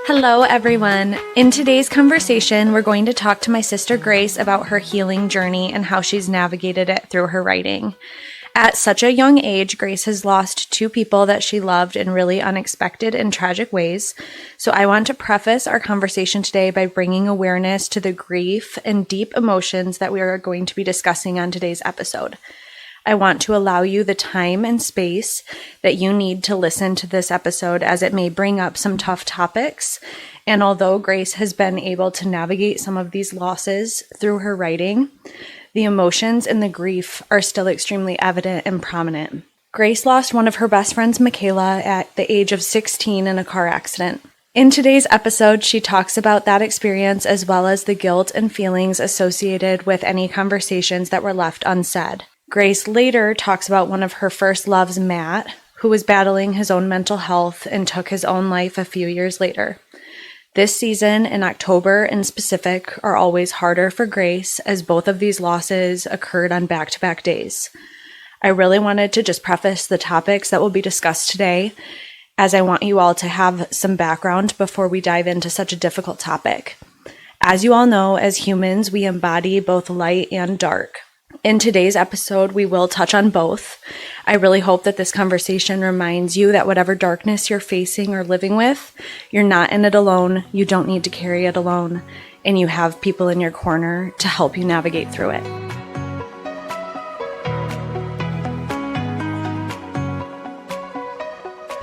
Hello, everyone. In today's conversation, we're going to talk to my sister Grace about her healing journey and how she's navigated it through her writing. At such a young age, Grace has lost two people that she loved in really unexpected and tragic ways. So I want to preface our conversation today by bringing awareness to the grief and deep emotions that we are going to be discussing on today's episode. I want to allow you the time and space that you need to listen to this episode, as it may bring up some tough topics. And although Grace has been able to navigate some of these losses through her writing, the emotions and the grief are still extremely evident and prominent. Grace lost one of her best friends, Michaela, at the age of 16 in a car accident. In today's episode, she talks about that experience as well as the guilt and feelings associated with any conversations that were left unsaid. Grace later talks about one of her first loves, Matt, who was battling his own mental health and took his own life a few years later. This season and October in specific are always harder for Grace, as both of these losses occurred on back-to-back days. I really wanted to just preface the topics that will be discussed today, as I want you all to have some background before we dive into such a difficult topic. As you all know, as humans, we embody both light and dark. In today's episode, we will touch on both. I really hope that this conversation reminds you that whatever darkness you're facing or living with, you're not in it alone, you don't need to carry it alone, and you have people in your corner to help you navigate through it.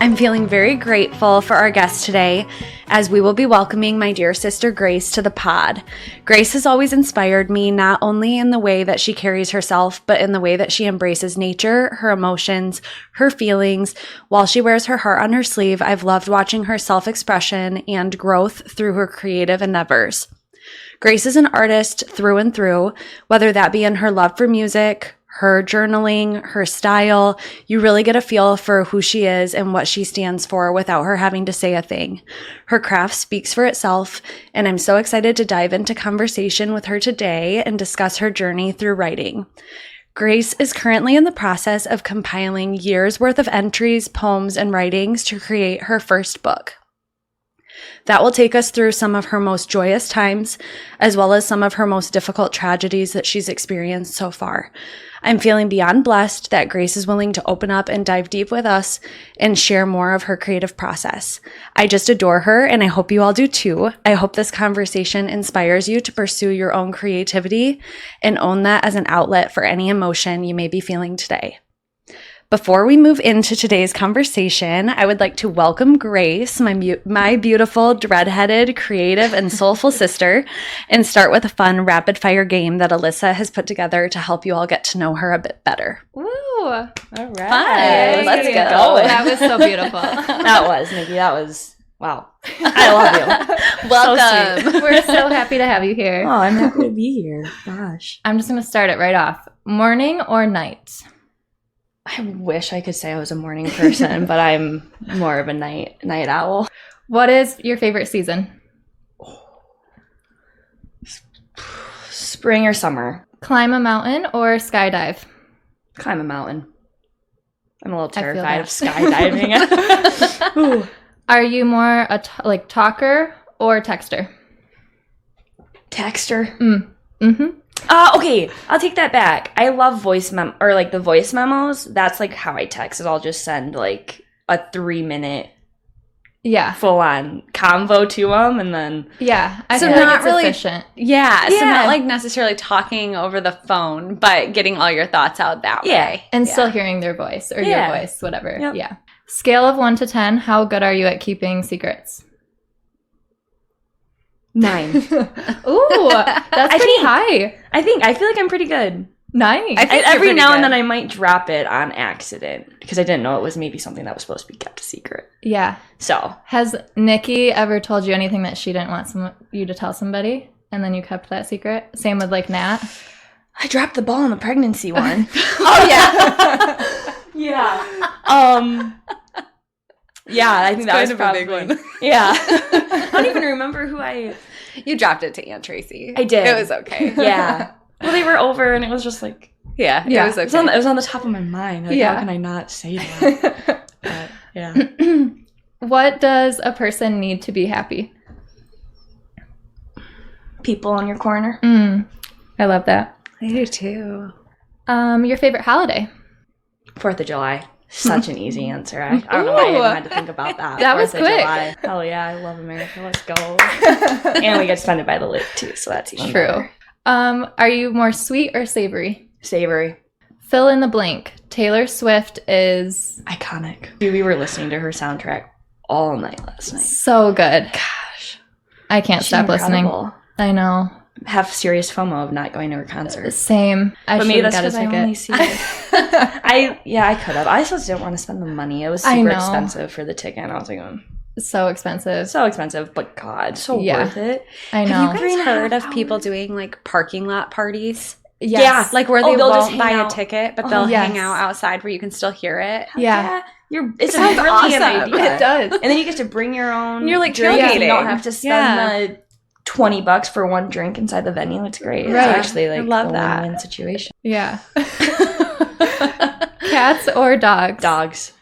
I'm feeling very grateful for our guest today, as we will be welcoming my dear sister Grace to the pod. Grace has always inspired me, not only in the way that she carries herself, but in the way that she embraces nature, her emotions, her feelings. While she wears her heart on her sleeve, I've loved watching her self-expression and growth through her creative endeavors. Grace is an artist through and through, whether that be in her love for music, her journaling, her style. You really get a feel for who she is and what she stands for without her having to say a thing. Her craft speaks for itself, and I'm so excited to dive into conversation with her today and discuss her journey through writing. Grace is currently in the process of compiling years' worth of entries, poems, and writings to create her first book. That will take us through some of her most joyous times, as well as some of her most difficult tragedies that she's experienced so far. I'm feeling beyond blessed that Grace is willing to open up and dive deep with us and share more of her creative process. I just adore her, and I hope you all do too. I hope this conversation inspires you to pursue your own creativity and own that as an outlet for any emotion you may be feeling today. Before we move into today's conversation, I would like to welcome Grace, my beautiful, dread-headed, creative, and soulful sister, and start with a fun rapid-fire game that Alyssa has put together to help you all get to know her a bit better. Woo! All right. Fun. Let's go. That was so beautiful. That was, Nikki. That was, wow. I love you. Welcome. So we're so happy to have you here. Oh, I'm happy to be here. Gosh. I'm just going to start it right off. Morning or night? I wish I could say I was a morning person, but I'm more of a night owl. What is your favorite season? Spring or summer? Climb a mountain or skydive? Climb a mountain. I'm a little I feel terrified of that. skydiving. Ooh. Are you more a talker or texter? Texter? Mm-hmm. Okay, I'll take that back. I love the voice memos. That's like how I text. Is I'll just send like a 3-minute full-on convo to them, and then I So feel not like it's really efficient. So not like necessarily talking over the phone, but getting all your thoughts out that way. And still hearing their voice or your voice, whatever. Yep. Yeah. Scale of 1 to 10, how good are you at keeping secrets? 9. Ooh, that's pretty high. I feel like I'm pretty good. Nice. Every now and then I might drop it on accident because I didn't know it was maybe something that was supposed to be kept a secret. Yeah. So. Has Nikki ever told you anything that she didn't want you to tell somebody and then you kept that secret? Same with like Nat? I dropped the ball on the pregnancy one. Oh, yeah. Yeah. Yeah, I think that was probably a big one. Yeah. I don't even remember who You dropped it to Aunt Tracy. I did. It was okay. Yeah. Well, they were over, and it was just like... Yeah, it was okay. It was on the top of my mind. Like, how can I not say that? But, yeah. What does a person need to be happy? People in your corner. I love that. I do too. Your favorite holiday? 4th of July. Such an easy answer. I don't know why I even had to think about that. That was 4th quick. of July. Hell yeah, I love America. Let's go. And we get to spend it by the lake too, so that's even True. better. Are you more sweet or savory? Savory. Fill in the blank. Taylor Swift is Iconic. Dude, we were listening to her soundtrack all night last night. so good. Gosh. I can't She's stop listening. incredible. I know. Have serious FOMO of not going to her concert. Same. I But should maybe have that's got a because I only ticket. see it. I could have. I just didn't want to spend the money. It was I super know. expensive for the ticket. And I was like, So expensive. so expensive, but God, so Yeah. worth it. I know. Have you guys heard of people doing like parking lot parties? Yes. Yeah. Like where Oh, they they'll just won't buy hang a out. ticket, but they'll yes. hang out outside where you can still hear it. Yeah. It's a sounds brilliant awesome. idea. It does. And then you get to bring your own. You're, like, drink. tailgating. You don't have to spend Yeah. the $20 for one drink inside the venue. It's great. Right. It's actually like I love a that. win-win situation. Yeah. Cats or dogs? Dogs.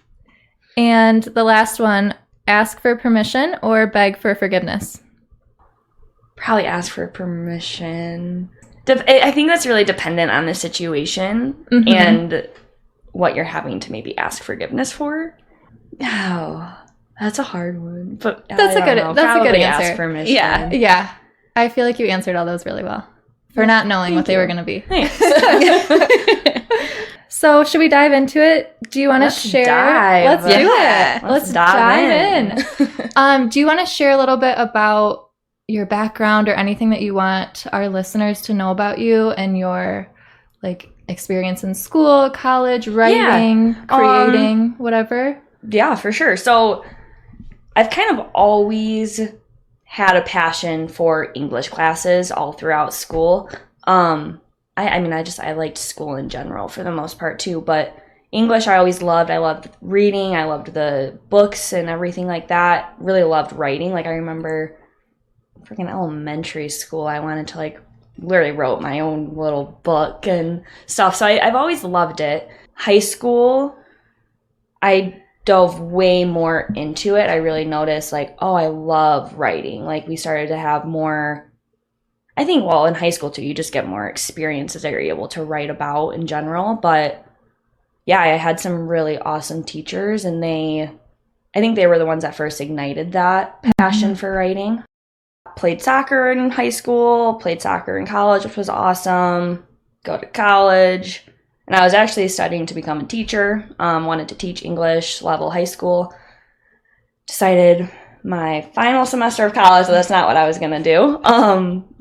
And the last one, ask for permission or beg for forgiveness? Probably ask for permission. I think that's really dependent on the situation and what you're having to maybe ask forgiveness for. Oh, that's a hard one. But That's a good Probably answer. Ask permission. Yeah. Yeah. I feel like you answered all those really well for not knowing what they were going to be. Thanks. So should we dive into it? Do you want to Let's share? dive. Let's do Yeah. it. Let's dive in. Do you want to share a little bit about your background or anything that you want our listeners to know about you and your like experience in school, college, writing, creating, whatever? Yeah, for sure. So I've kind of always had a passion for English classes all throughout school. I liked school in general for the most part too, but English I always loved. I loved reading. I loved the books and everything like that. Really loved writing. Like I remember freaking elementary school, I wanted to like literally wrote my own little book and stuff. So I've always loved it. High school, I dove way more into it. I really noticed like, oh, I love writing. Like we started to have more, I think, well, in high school too, you just get more experiences that you're able to write about in general. But yeah, I had some really awesome teachers and I think they were the ones that first ignited that passion for writing. Played soccer in high school, played soccer in college, which was awesome. Go to college. And I was actually studying to become a teacher. Wanted to teach English level high school. Decided my final semester of college, so that's not what I was going to do.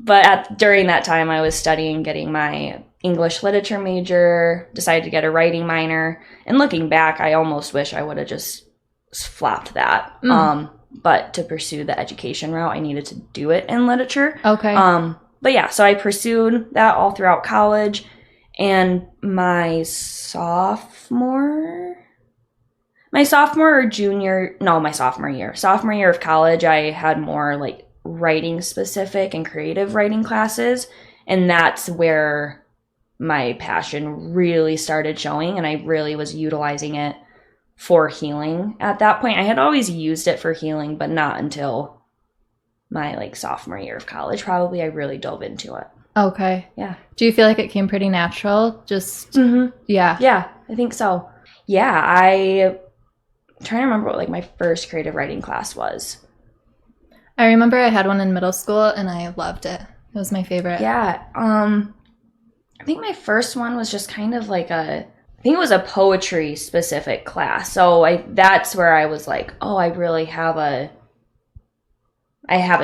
But during that time, I was studying, getting my English literature major, decided to get a writing minor. And looking back, I almost wish I would have just flopped that. But to pursue the education route, I needed to do it in literature. Okay. But yeah, so I pursued that all throughout college. And my sophomore year of college, I had more like writing specific and creative writing classes. And that's where my passion really started showing. And I really was utilizing it for healing at that point. I had always used it for healing, but not until my like sophomore year of college. Probably I really dove into it. Okay. Yeah. Do you feel like it came pretty natural? Just, yeah. Yeah, I think so. Yeah, I'm trying to remember what like my first creative writing class was. I remember I had one in middle school and I loved it. It was my favorite. Yeah. I think my first one was just kind of like I think it was a poetry specific class. So that's where I was like, oh, I really have a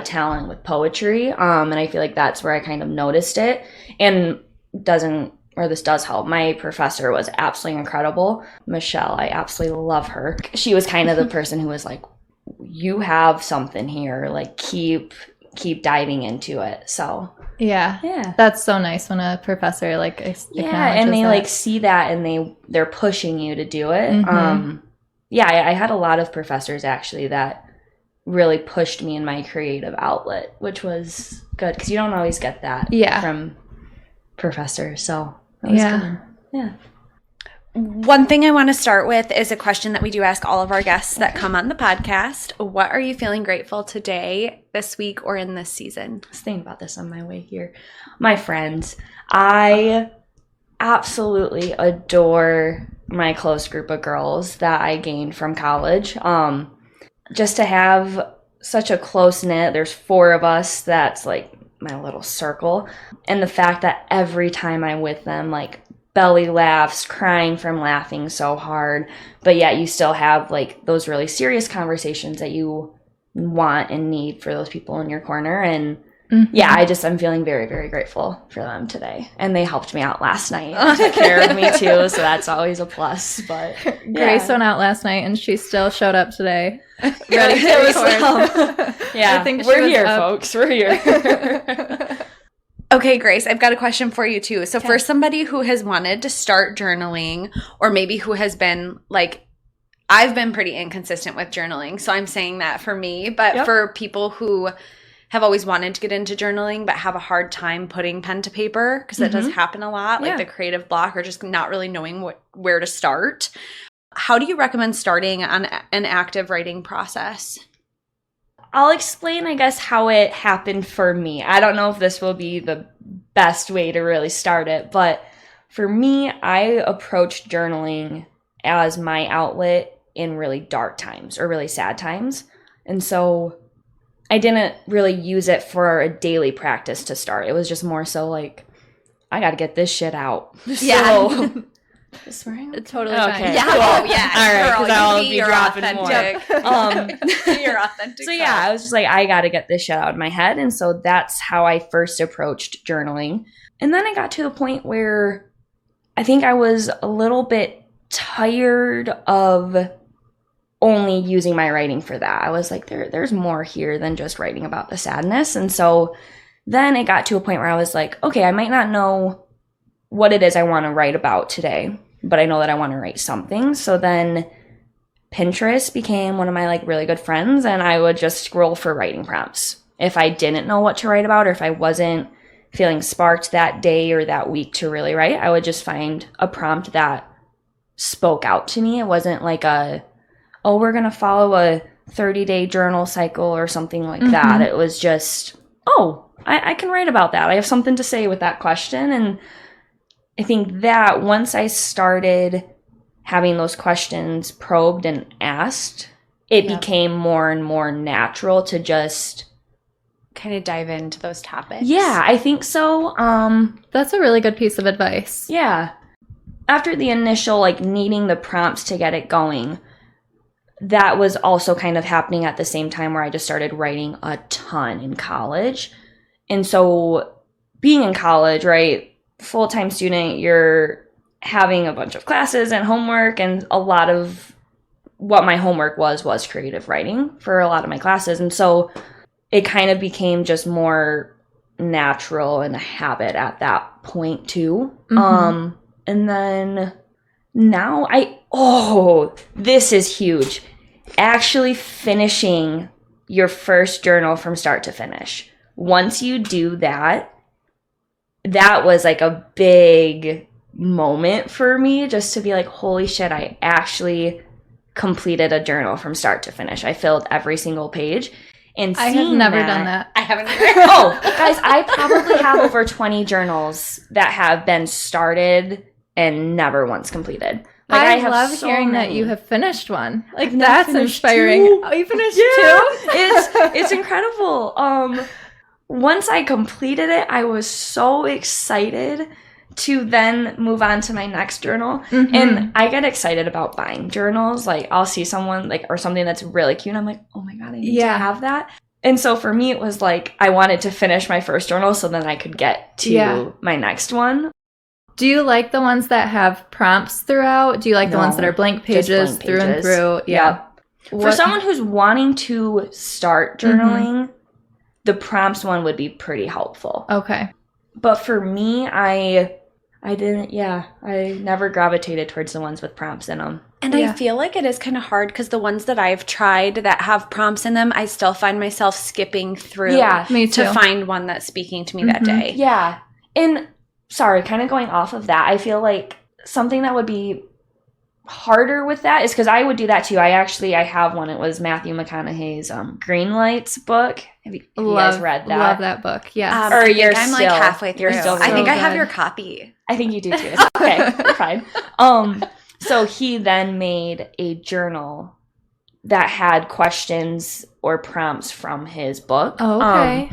talent with poetry. And I feel like that's where I kind of noticed it. And this does help. My professor was absolutely incredible. Michelle, I absolutely love her. She was kind of the person who was like, you have something here, like keep diving into it. So yeah, that's so nice when a professor like and they like see that and they're pushing you to do it. I had a lot of professors actually that really pushed me in my creative outlet, which was good because you don't always get that from professors. So that was good. Yeah. One thing I want to start with is a question that we do ask all of our guests that come on the podcast. What are you feeling grateful today, this week, or in this season? I was thinking about this on my way here. My friends. I absolutely adore my close group of girls that I gained from college. Just to have such a close knit, there's 4 of us, that's like my little circle. And the fact that every time I'm with them, like belly laughs, crying from laughing so hard, but yet you still have like those really serious conversations that you want and need for those people in your corner. And yeah, I'm feeling very, very grateful for them today. And they helped me out last night. Took care of me too, so that's always a plus. But Grace went out last night and she still showed up today. Ready to record. Yeah, we're here, folks. We're here. Okay, Grace, I've got a question for you too. So for somebody who has wanted to start journaling, or maybe who has been like, I've been pretty inconsistent with journaling, so I'm saying that for me, but for people who have always wanted to get into journaling but have a hard time putting pen to paper, because that does happen a lot, like the creative block or just not really knowing where to start. How do you recommend starting on an active writing process? I'll explain, I guess, how it happened for me. I don't know if this will be the best way to really start it, but for me, I approached journaling as my outlet in really dark times or really sad times. And so I didn't really use it for a daily practice to start. It was just more so like, I got to get this shit out. Yeah. So, swearing? Totally fine. Yeah. Cool. Oh, yeah. All right, Girl, because I'll you be your dropping authentic. more. Your authentic. So yeah, I was just like, I got to get this shit out of my head. And so that's how I first approached journaling. And then I got to the point where I think I was a little bit tired of only using my writing for that. I was like, there's more here than just writing about the sadness. And so then it got to a point where I was like, okay, I might not know what it is I want to write about today, but I know that I want to write something. So then Pinterest became one of my like really good friends, and I would just scroll for writing prompts. If I didn't know what to write about, or if I wasn't feeling sparked that day or that week to really write, I would just find a prompt that spoke out to me. It wasn't like we're going to follow a 30-day journal cycle or something like that. It was just, I can write about that. I have something to say with that question. And I think that once I started having those questions probed and asked, it became more and more natural to just kind of dive into those topics. Yeah, I think so. That's a really good piece of advice. Yeah. After the initial like needing the prompts to get it going, that was also kind of happening at the same time where I just started writing a ton in college. And so being in college, right, full-time student, you're having a bunch of classes and homework, and a lot of what my homework was creative writing for a lot of my classes. And so it kind of became just more natural and a habit at that point too. And then now this is huge. Actually finishing your first journal from start to finish. Once you do that was like a big moment for me, just to be like, holy shit, I actually completed a journal from start to finish. I filled every single page. And I have never done that. I haven't. Guys, I probably have over 20 journals that have been started and never once completed. Like, I have love so hearing many. that you have finished one. Like, I've that's finished inspiring. 2. Oh, you finished Yeah, 2? it's incredible. Once I completed it, I was so excited to then move on to my next journal. And I get excited about buying journals. Like, I'll see someone like or something that's really cute, and I'm like, oh my god, I need to have that. And so for me, it was like I wanted to finish my first journal so then I could get to my next one. Do you like the ones that have prompts throughout? Do you like the ones that are blank pages, through and through? Yeah. For someone who's wanting to start journaling, the prompts one would be pretty helpful. Okay. But for me, I never gravitated towards the ones with prompts in them. And I feel like it is kind of hard because the ones that I've tried that have prompts in them, I still find myself skipping through me too. to find one that's speaking to me that day. Yeah. And sorry, kind of going off of that, I feel like something that would be harder with that is because I would do that too. I have one. It was Matthew McConaughey's Green Lights book. Have you guys read that? Love that book. Yeah. Or I'm like halfway through. I think I have your copy. I think you do too. Okay, you're fine. So he then made a journal that had questions or prompts from his book. Oh, okay.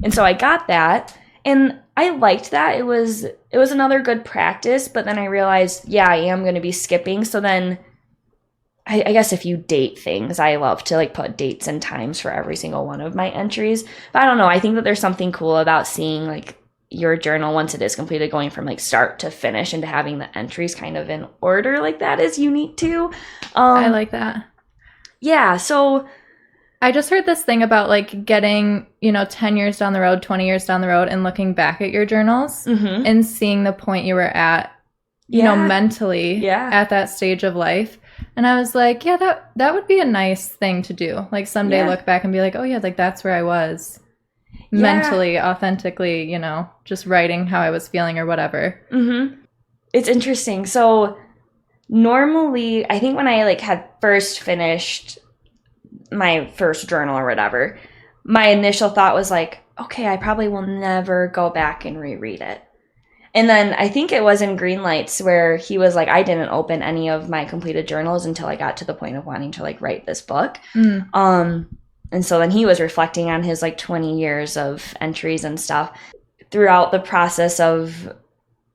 And so I got that, and I liked that. It was another good practice, but then I realized, I am going to be skipping. So then I guess if you date things, I love to like put dates and times for every single one of my entries. But I don't know. I think that there's something cool about seeing like your journal once it is completed, going from like start to finish and to having the entries kind of in order like that is unique too. I like that. Yeah. So I just heard this thing about like getting, 10 years down the road, 20 years down the road and looking back at your journals and seeing the point you were at, mentally at that stage of life. And I was like, that would be a nice thing to do. Like someday look back and be like, oh yeah, like that's where I was mentally, authentically, just writing how I was feeling or whatever. Mm-hmm. It's interesting. So normally, I think when I like had first finished my first journal or whatever, my initial thought was like, okay, I probably will never go back and reread it. And then I think it was in Green Lights where he was like, I didn't open any of my completed journals until I got to the point of wanting to like write this book. And so then he was reflecting on his like 20 years of entries and stuff. Throughout the process of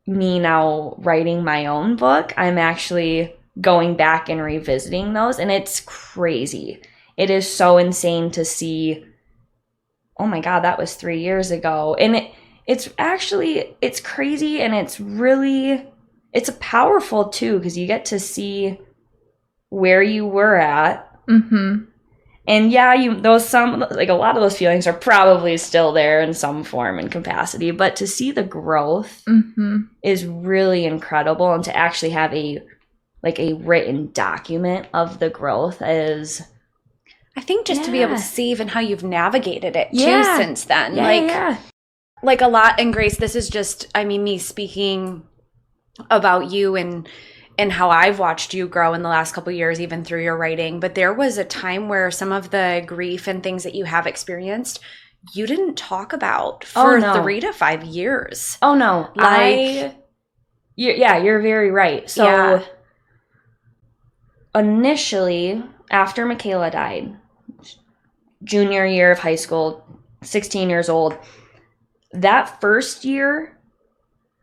me now writing my own book, I'm actually going back and revisiting those, and it's crazy. It is so insane to see, oh my God, that was 3 years ago. And it's crazy, and it's powerful too, because you get to see where you were at. Mm-hmm. And a lot of those feelings are probably still there in some form and capacity, but to see the growth is really incredible. And to actually have a written document of the growth is, I think just to be able to see even how you've navigated it too since then. Like a lot, and Grace, this is just, me speaking about you and how I've watched you grow in the last couple of years, even through your writing. But there was a time where some of the grief and things that you have experienced, you didn't talk about for 3 to 5 years. Oh no. You're very right. So initially, after Michaela died, junior year of high school, 16 years old, that first year,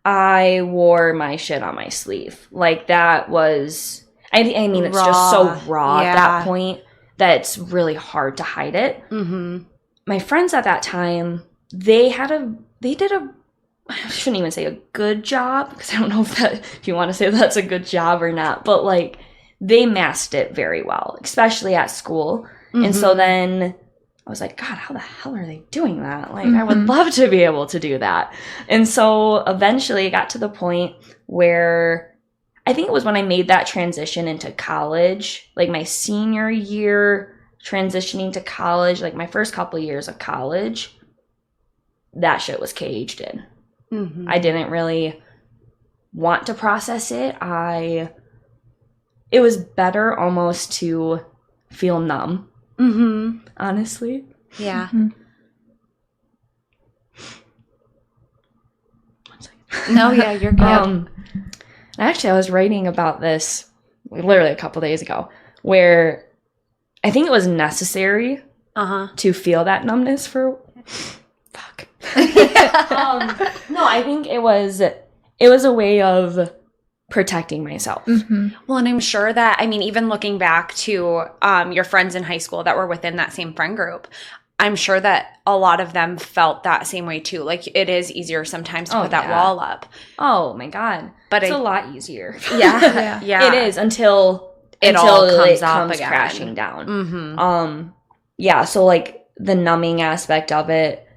I wore my shit on my sleeve. Like that was, it's raw. Just so raw at that point that it's really hard to hide it. Mm-hmm. My friends at that time, they did a, I shouldn't even say a good job, because I don't know if you want to say that's a good job or not, but like they masked it very well, especially at school. Mm-hmm. And so then I was like, God, how the hell are they doing that? Like, I would love to be able to do that. And so eventually it got to the point where I think it was when I made that transition into college, like my senior year transitioning to college, like my first couple of years of college, that shit was caged in. Mm-hmm. I didn't really want to process it. It was better almost to feel numb. Mm-hmm. Honestly. Yeah. Mm-hmm. No, yeah, you're good. Actually, I was writing about this literally a couple days ago, where I think it was necessary to feel that numbness for. Fuck. No, I think it was a way of protecting myself. Mm-hmm. Well, and I'm sure that, even looking back to your friends in high school that were within that same friend group, I'm sure that a lot of them felt that same way too. Like, it is easier sometimes to put that wall up. Oh my God. But it's a lot easier. Yeah. It is until it comes crashing down. Mm-hmm. So like the numbing aspect of it,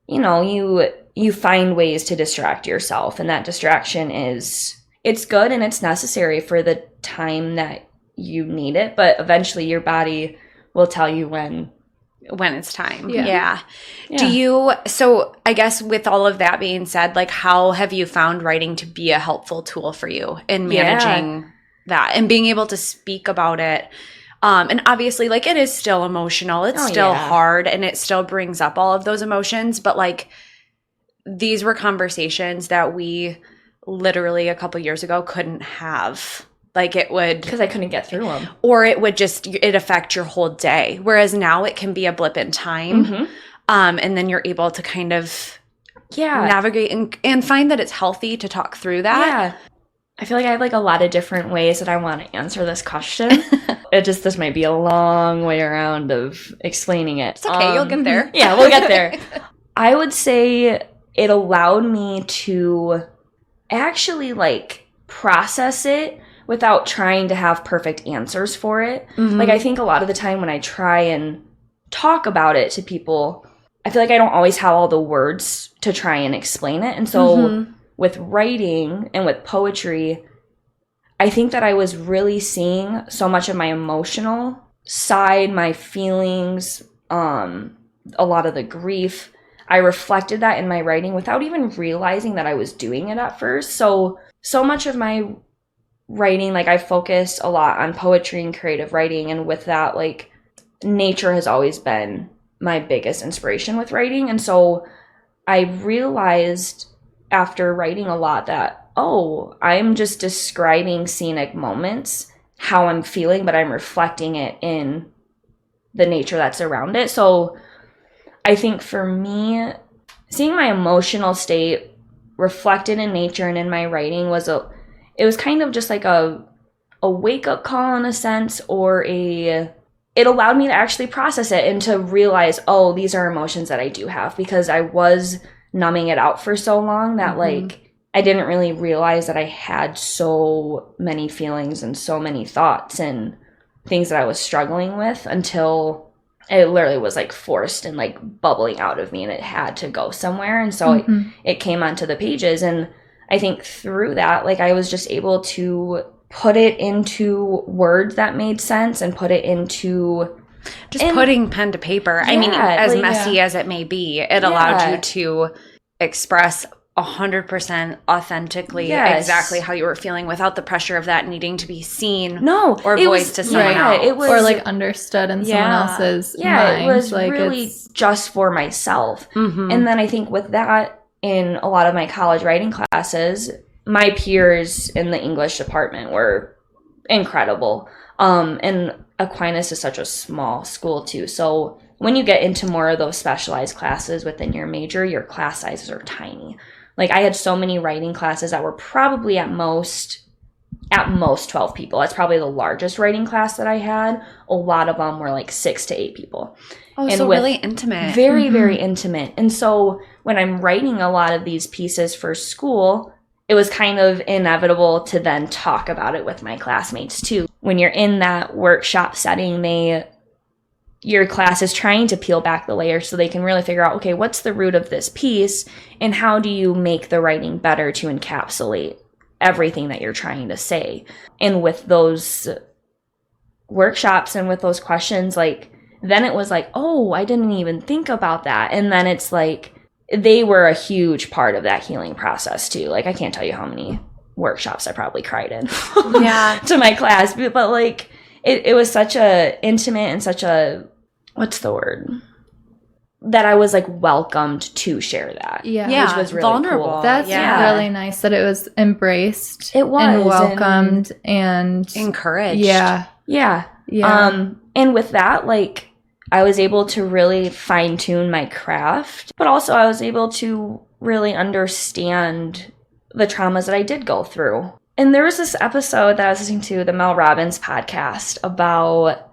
you find ways to distract yourself, and that distraction it's good and it's necessary for the time that you need it, but eventually your body will tell you when it's time. Yeah. So I guess with all of that being said, like, how have you found writing to be a helpful tool for you in managing that and being able to speak about it. And obviously, like, it is still emotional. It's still hard, and it still brings up all of those emotions. But, like, these were conversations that we literally a couple years ago couldn't have. Like, it would... Because I couldn't get through them. Or it would just... It affect your whole day. Whereas now it can be a blip in time. Mm-hmm. And then you're able to kind of navigate and find that it's healthy to talk through that. Yeah. I feel like I have, like, a lot of different ways that I want to answer this question. This might be a long way around of explaining it. It's okay, you'll get there. Yeah, we'll get there. I would say it allowed me to actually, like, process it without trying to have perfect answers for it. Mm-hmm. Like, I think a lot of the time when I try and talk about it to people, I feel like I don't always have all the words to try and explain it. And so with writing and with poetry, I think that I was really seeing so much of my emotional side, my feelings, a lot of the grief. I reflected that in my writing without even realizing that I was doing it at first. So much of my writing, like, I focused a lot on poetry and creative writing. And with that, like, nature has always been my biggest inspiration with writing. And so I realized after writing a lot that, I'm just describing scenic moments, how I'm feeling, but I'm reflecting it in the nature that's around it. So I think for me, seeing my emotional state reflected in nature and in my writing it was kind of just like a wake-up call in a sense, or it allowed me to actually process it and to realize, these are emotions that I do have, because I was numbing it out for so long that like I didn't really realize that I had so many feelings and so many thoughts and things that I was struggling with until it literally was like forced and like bubbling out of me, and it had to go somewhere. And so it came onto the pages. And I think through that, like, I was just able to put it into words that made sense and put it into putting pen to paper. I mean, as messy as it may be, it allowed you to express 100% authentically exactly how you were feeling without the pressure of that needing to be seen or voiced to someone else. It was, or like understood in someone else's mind. It was like, really just for myself. And then I think with that, in a lot of my college writing classes, my peers in the English department were incredible. And Aquinas is such a small school too. So when you get into more of those specialized classes within your major, your class sizes are tiny. Like, I had so many writing classes that were probably at most 12 people. That's probably the largest writing class that I had. A lot of them were like 6 to 8 people. Oh, and so really intimate. Very, very intimate. And so when I'm writing a lot of these pieces for school, it was kind of inevitable to then talk about it with my classmates too. When you're in that workshop setting, your class is trying to peel back the layers so they can really figure out, okay, what's the root of this piece, and how do you make the writing better to encapsulate everything that you're trying to say. And with those workshops and with those questions, like, then it was like, I didn't even think about that. And then it's like, they were a huge part of that healing process too. Like, I can't tell you how many workshops I probably cried in to my class, but like, it was such a intimate and such a, what's the word? That I was like welcomed to share that. Yeah. Which was really vulnerable. Cool. That's really nice that it was embraced. It was. And welcomed and encouraged. Yeah. Yeah. And with that, like, I was able to really fine tune my craft, but also I was able to really understand the traumas that I did go through. And there was this episode that I was listening to, the Mel Robbins podcast, about,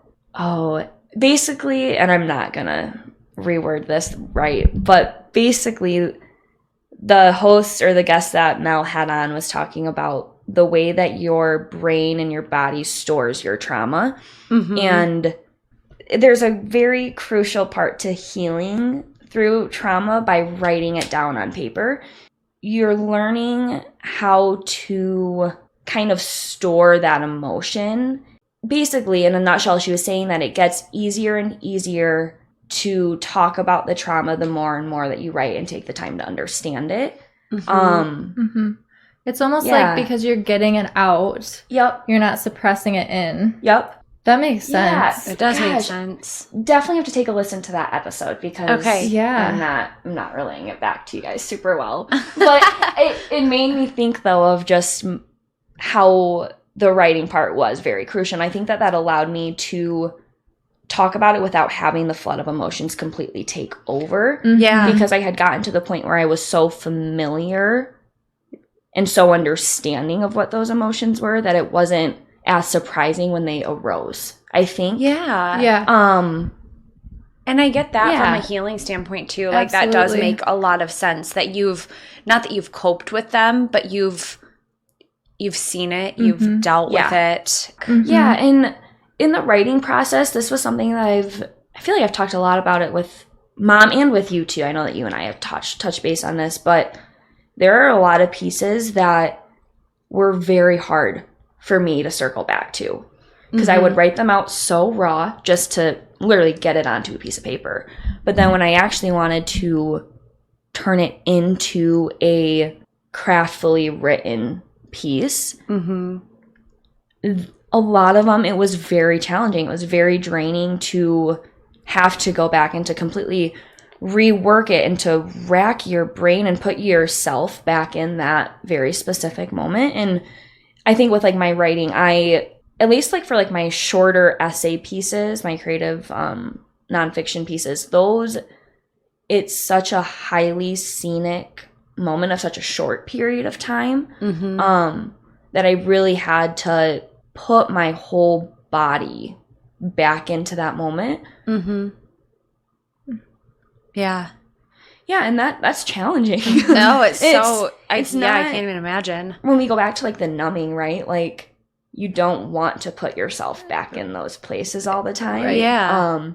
basically, and I'm not going to reword this right, but basically the host or the guest that Mel had on was talking about the way that your brain and your body stores your trauma. And there's a very crucial part to healing through trauma by writing it down on paper. You're learning how to kind of store that emotion. Basically, in a nutshell, she was saying that it gets easier and easier to talk about the trauma the more and more that you write and take the time to understand it. It's almost like because you're getting it out. Yep. You're not suppressing it in. Yep. That makes sense. It does make sense. Definitely have to take a listen to that episode because I'm not relaying it back to you guys super well. But it made me think, though, of just how the writing part was very crucial. And I think that allowed me to talk about it without having the flood of emotions completely take over. Yeah. Because I had gotten to the point where I was so familiar and so understanding of what those emotions were that it wasn't as surprising when they arose, I think. Yeah. And I get that from a healing standpoint too. Like that does make a lot of sense that not that you've coped with them, but you've seen it, you've dealt with it. Yeah, and in the writing process, this was something that I feel like I've talked a lot about it with Mom and with you too. I know that you and I have touched base on this, but there are a lot of pieces that were very hard for me to circle back to because I would write them out so raw just to literally get it onto a piece of paper. But then when I actually wanted to turn it into a craftfully written piece, a lot of them, it was very challenging. It was very draining to have to go back and to completely rework it and to rack your brain and put yourself back in that very specific moment. And I think with like my writing, at least like for like my shorter essay pieces, my creative nonfiction pieces, it's such a highly scenic moment of such a short period of time that I really had to put my whole body back into that moment. Yeah. Yeah, and that's challenging. No, it's not, I can't even imagine. When we go back to like the numbing, right? Like you don't want to put yourself back in those places all the time. Right. Yeah.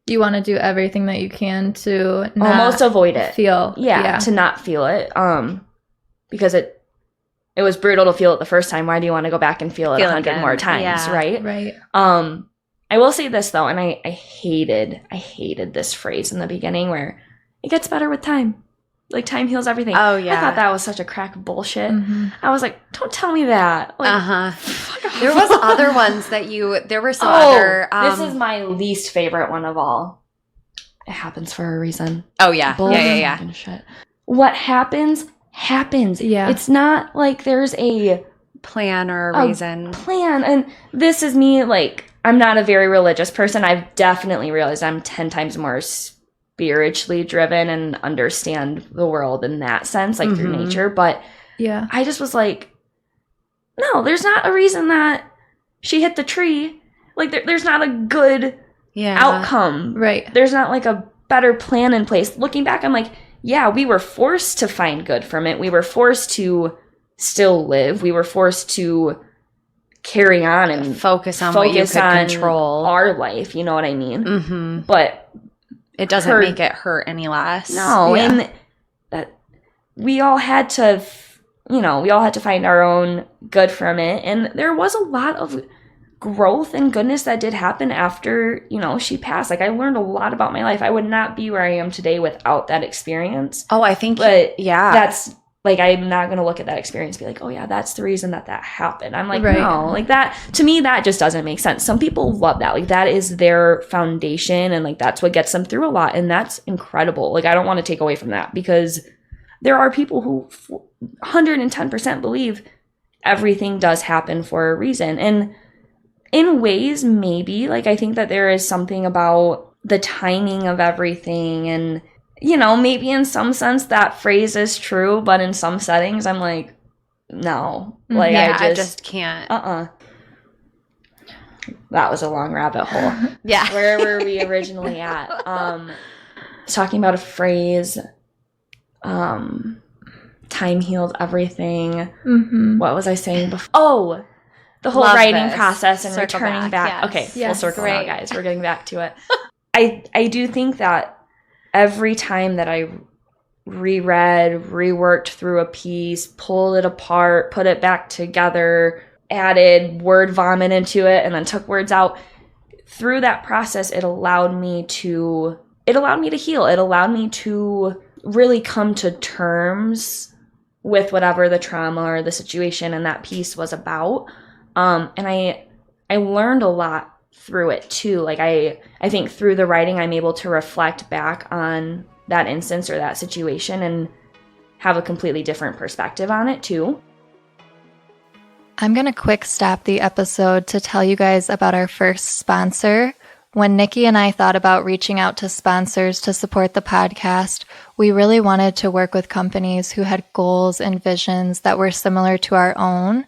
You want to do everything that you can to not almost avoid it. To not feel it. Because it was brutal to feel it the first time. Why do you want to go back and feel it 100 more times, right? Right. I will say this though, and I hated this phrase in the beginning where it gets better with time. Like time heals everything. Oh yeah. I thought that was such a crack of bullshit. I was like, don't tell me that. Like, there was other ones that there were some other. This is my least favorite one of all. It happens for a reason. Oh yeah. Yeah. Shit. What happens. Yeah. It's not like there's a plan or a reason. Plan. And this is me, like, I'm not a very religious person. I've definitely realized I'm 10 times more spiritually driven and understand the world in that sense, like through nature. But I just was like, no, there's not a reason that she hit the tree. Like, there's not a good outcome. Right. There's not like a better plan in place. Looking back, I'm like, yeah, we were forced to find good from it. We were forced to still live. We were forced to carry on and focus on what you could control. Our life, you know what I mean? But it doesn't make it hurt any less. No, and that we all had to, find our own good from it. And there was a lot of growth and goodness that did happen after, she passed. Like, I learned a lot about my life. I would not be where I am today without that experience. Oh, I think, that's, like, I'm not going to look at that experience and be like, oh, yeah, that's the reason that happened. I'm like, no, like that, to me, that just doesn't make sense. Some people love that. Like, that is their foundation, and, like, that's what gets them through a lot, and that's incredible. Like, I don't want to take away from that, because there are people who 110% believe everything does happen for a reason. And in ways, maybe, like, I think that there is something about the timing of everything, and maybe in some sense that phrase is true, but in some settings, I'm like, no. Like, I just can't. That was a long rabbit hole. Yeah. Where were we originally at? Talking about a phrase, time heals everything. What was I saying before? Oh, the whole writing process and circle returning back. Yes. Okay, full circle now, guys. We're getting back to it. I do think that every time that I reread, reworked through a piece, pulled it apart, put it back together, added word vomit into it, and then took words out, through that process, it allowed me to heal. It allowed me to really come to terms with whatever the trauma or the situation and that piece was about. And I learned a lot through it too. Like I think through the writing, I'm able to reflect back on that instance or that situation and have a completely different perspective on it too. I'm going to quick stop the episode to tell you guys about our first sponsor. When Nikki and I thought about reaching out to sponsors to support the podcast, we really wanted to work with companies who had goals and visions that were similar to our own.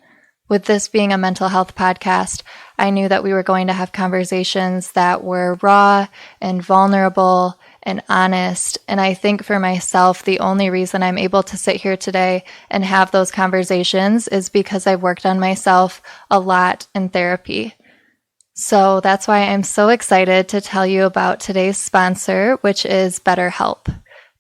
With this being a mental health podcast, I knew that we were going to have conversations that were raw and vulnerable and honest. And I think for myself, the only reason I'm able to sit here today and have those conversations is because I've worked on myself a lot in therapy. So that's why I'm so excited to tell you about today's sponsor, which is BetterHelp.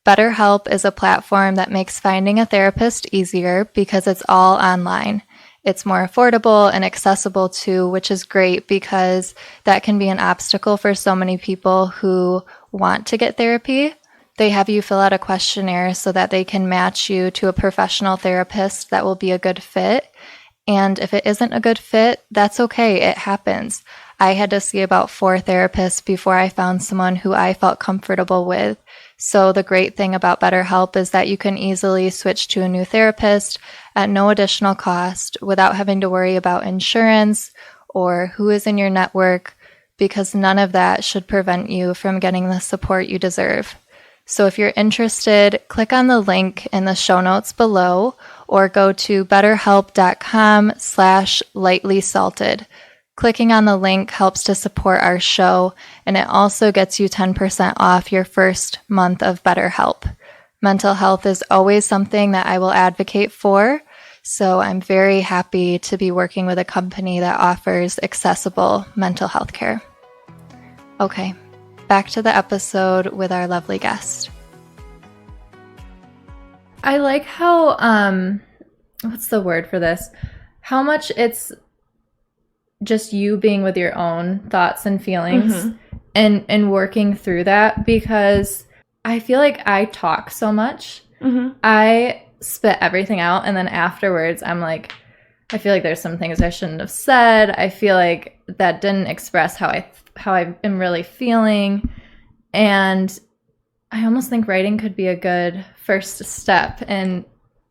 BetterHelp is a platform that makes finding a therapist easier because it's all online. It's more affordable and accessible too, which is great because that can be an obstacle for so many people who want to get therapy. They have you fill out a questionnaire so that they can match you to a professional therapist that will be a good fit. And if it isn't a good fit, that's okay. It happens. I had to see about 4 therapists before I found someone who I felt comfortable with. So the great thing about BetterHelp is that you can easily switch to a new therapist at no additional cost without having to worry about insurance or who is in your network, because none of that should prevent you from getting the support you deserve. So if you're interested, click on the link in the show notes below or go to betterhelp.com/lightlysalted. Clicking on the link helps to support our show, and it also gets you 10% off your first month of BetterHelp. Mental health is always something that I will advocate for, so I'm very happy to be working with a company that offers accessible mental health care. Okay, back to the episode with our lovely guest. I like how, what's the word for this? How much it's just you being with your own thoughts and feelings and working through that, because I feel like I talk so much. I spit everything out, and then afterwards I'm like, I feel like there's some things I shouldn't have said. I feel like that didn't express how I am really feeling, and I almost think writing could be a good first step in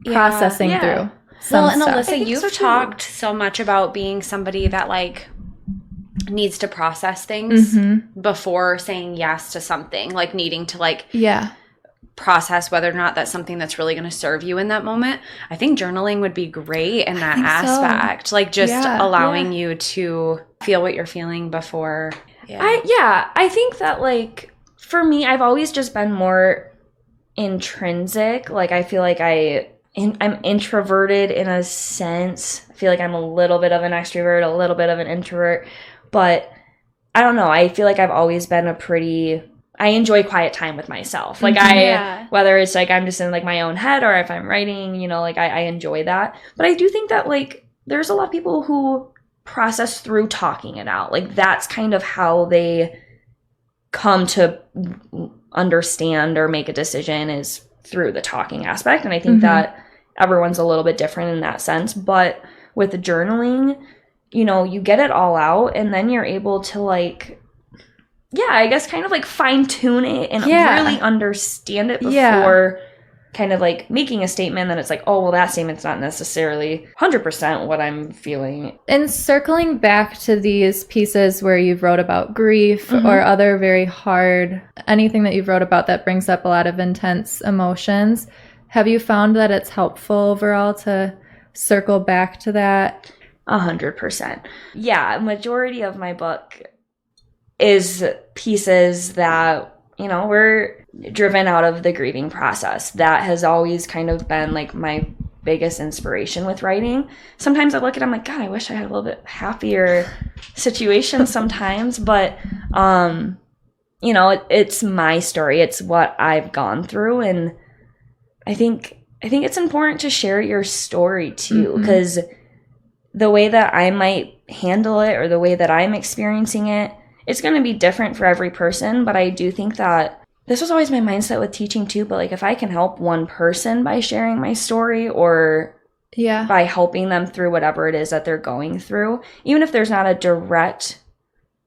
processing through. Well, and stuff. Alyssa, you've talked so much about being somebody that like needs to process things before saying yes to something, like needing to like process whether or not that's something that's really going to serve you in that moment. I think journaling would be great in that aspect, like just allowing you to feel what you're feeling before. I think that like for me, I've always just been more intrinsic. Like I feel like I'm introverted in a sense. I feel like I'm a little bit of an extrovert, a little bit of an introvert, but I don't know. I feel like I've always been I enjoy quiet time with myself. Like whether it's like I'm just in like my own head or if I'm writing, you know, like I enjoy that. But I do think that like there's a lot of people who process through talking it out. Like that's kind of how they come to understand or make a decision, is through the talking aspect. And I think that everyone's a little bit different in that sense. But with journaling, you know, you get it all out and then you're able to like, I guess kind of like fine tune it and really understand it before kind of like making a statement that it's like, oh, well, that statement's not necessarily 100% what I'm feeling. And circling back to these pieces where you've wrote about grief or other very hard, anything that you've wrote about that brings up a lot of intense emotions, have you found that it's helpful overall to circle back to that? 100%. Yeah, majority of my book is pieces that, you know, were driven out of the grieving process. That has always kind of been like my biggest inspiration with writing. Sometimes I look at it, I'm like, God, I wish I had a little bit happier situation sometimes, but you know, it's my story. It's what I've gone through, and I think it's important to share your story too, because the way that I might handle it or the way that I'm experiencing it, it's going to be different for every person. But I do think that this was always my mindset with teaching too, but like if I can help one person by sharing my story or by helping them through whatever it is that they're going through, even if there's not a direct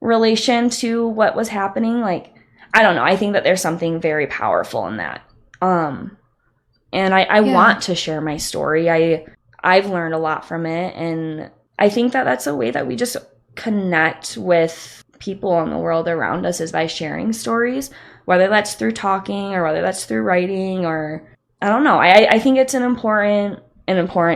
relation to what was happening, like, I don't know, I think that there's something very powerful in that. And I want to share my story. I've learned a lot from it, and I think that that's a way that we just connect with people in the world around us, is by sharing stories, whether that's through talking or whether that's through writing, or I don't know. I think it's an important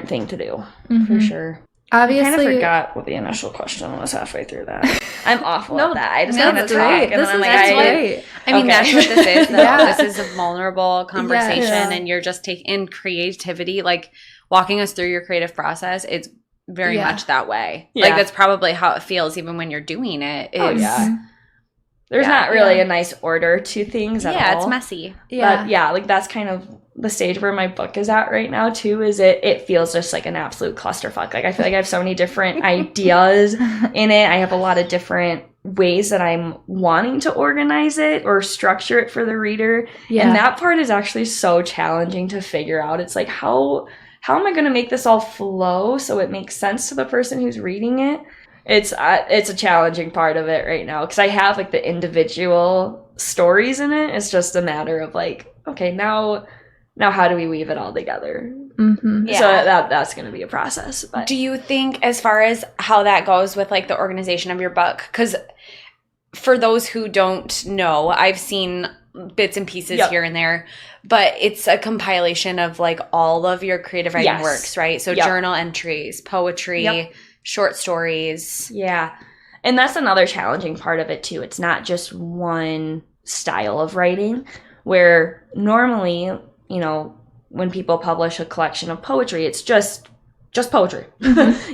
thing to do, for sure. Obviously, I kind of forgot what the initial question was halfway through that. I'm awful at that. I just kind of talk, and then I'm like, great. I mean, that's what this is, though. This is a vulnerable conversation, and you're just taking creativity, like walking us through your creative process. It's very much that way. Like, that's probably how it feels, even when you're doing it. There's not really a nice order to things at all. Yeah, it's messy. But like that's kind of the stage where my book is at right now too, is it feels just like an absolute clusterfuck. Like I feel like I have so many different ideas in it. I have a lot of different ways that I'm wanting to organize it or structure it for the reader. And that part is actually so challenging to figure out. It's like, how am I going to make this all flow so it makes sense to the person who's reading it? It's a challenging part of it right now, because I have like the individual stories in it. It's just a matter of like, okay, now how do we weave it all together? So that's going to be a process. But do you think, as far as how that goes with like the organization of your book, because for those who don't know, I've seen bits and pieces here and there, but it's a compilation of like all of your creative writing works, right? So journal entries, poetry, short stories. Yeah. And that's another challenging part of it too. It's not just one style of writing, where normally, you know, when people publish a collection of poetry, it's just poetry,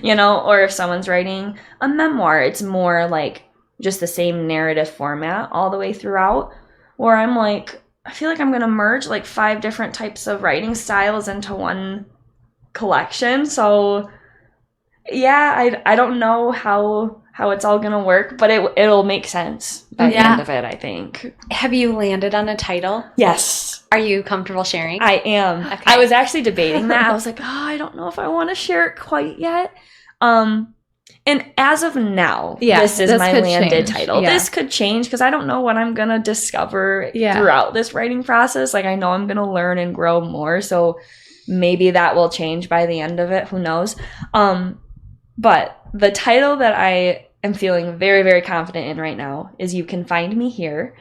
you know, or if someone's writing a memoir, it's more like just the same narrative format all the way throughout, where I'm like, I feel like I'm going to merge like 5 different types of writing styles into one collection. So yeah, I don't know how it's all going to work, but it'll make sense by the end of it, I think. Have you landed on a title? Yes. Are you comfortable sharing? I am. Okay. I was actually debating that. I was like, I don't know if I want to share it quite yet. And as of now, this is my landed title. Yeah. This could change, because I don't know what I'm going to discover throughout this writing process. Like, I know I'm going to learn and grow more, so maybe that will change by the end of it. Who knows? But the title that I am feeling very, very confident in right now is You Can Find Me Here.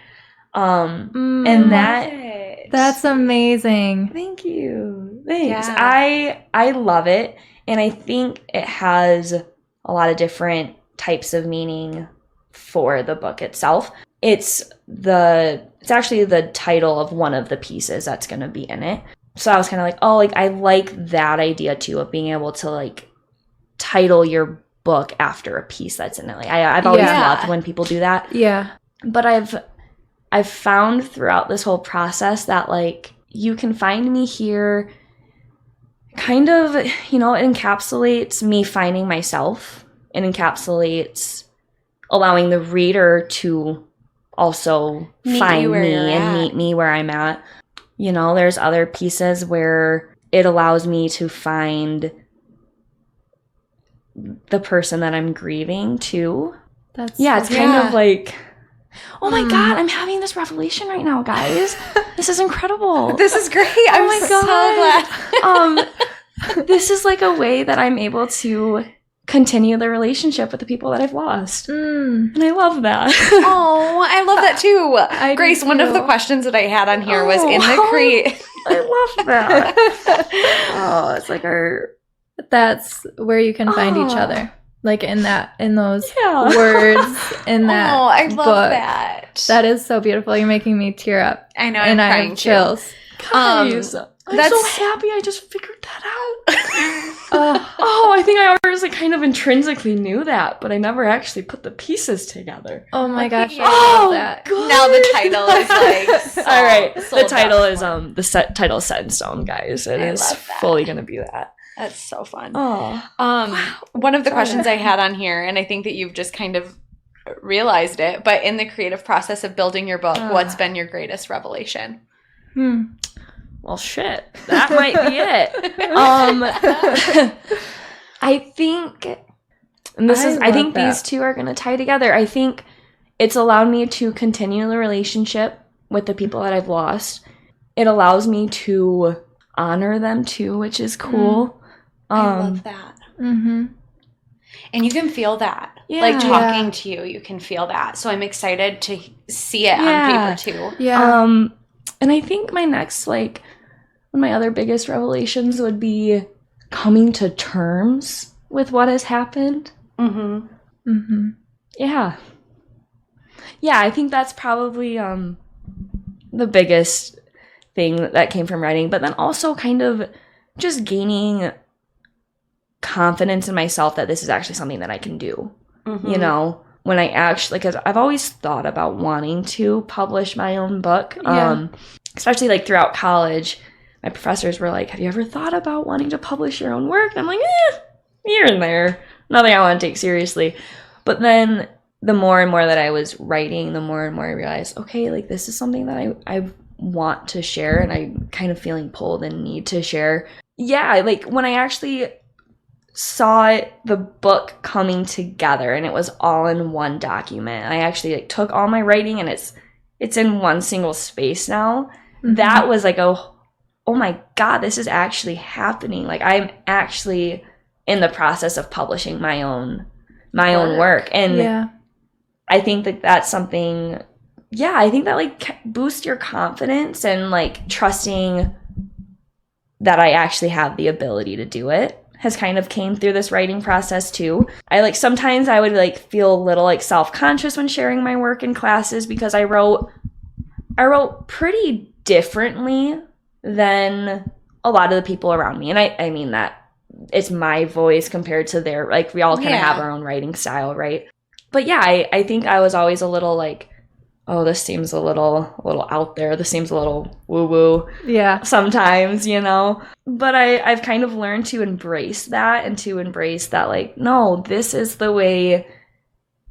And that's amazing. Thank you. Thanks. Yeah. I love it. And I think it has a lot of different types of meaning for the book itself. It's actually the title of one of the pieces that's going to be in it. So I was kind of like, I like that idea too, of being able to like title your book after a piece that's in it. Like I've always loved when people do that. Yeah. But I've found throughout this whole process that like You Can Find Me Here kind of, you know, it encapsulates me finding myself. It encapsulates allowing the reader to also find me and meet me where I'm at. You know, there's other pieces where it allows me to find the person that I'm grieving too. It's kind of like, oh my God, I'm having this revelation right now, guys. This is incredible. This is great. I'm so glad. This is like a way that I'm able to continue the relationship with the people that I've lost. And I love that. Oh, I love that too. Grace, one of the questions that I had on here was in the I love that. It's like that's where you can find each other. Like in those words in that I love book. that. That is so beautiful. You're making me tear up. I know, I'm crying have chills. I'm so happy I just figured that out. I think I always like kind of intrinsically knew that, but I never actually put the pieces together. Oh my gosh. I love that. Good. Now the title is like all right. The title is title is set in stone, guys. It is fully gonna be that. That's so fun. One of the questions I had on here, and I think that you've just kind of realized it, but in the creative process of building your book, what's been your greatest revelation? Well, shit. That might be it. I think, and I think these two are going to tie together. I think it's allowed me to continue the relationship with the people that I've lost. It allows me to honor them too, which is cool. I love that. Mm-hmm. And you can feel that. Yeah. Like talking to you, you can feel that. So I'm excited to see it on paper too. Yeah. And I think my next, like, one of my other biggest revelations would be coming to terms with what has happened. Mm-hmm. Mm-hmm. Yeah. Yeah, I think that's probably the biggest thing that came from writing. But then also kind of just gaining confidence in myself that this is actually something that I can do. Mm-hmm. You know, when I actually, because I've always thought about wanting to publish my own book, especially like throughout college. My professors were like, have you ever thought about wanting to publish your own work? And I'm like, here and there. Nothing I want to take seriously. But then the more and more that I was writing, the more and more I realized, okay, like this is something that I want to share, and I'm kind of feeling pulled and need to share. Yeah, like when I actually saw the book coming together and it was all in one document, I actually like took all my writing and it's in one single space now. Mm-hmm. That was like, oh my God, this is actually happening. Like I'm actually in the process of publishing my own work. And I think that that's something, I think that like boosts your confidence and like trusting that I actually have the ability to do it has kind of came through this writing process too. I like sometimes I would like feel a little like self-conscious when sharing my work in classes because I wrote pretty differently than a lot of the people around me. And I mean that it's my voice compared to their, like we all kind of have our own writing style, right? But yeah, I think I was always a little like, oh, this seems a little out there. This seems a little woo-woo. Yeah. Sometimes, you know. But I've kind of learned to embrace that and to embrace that, like, no, this is the way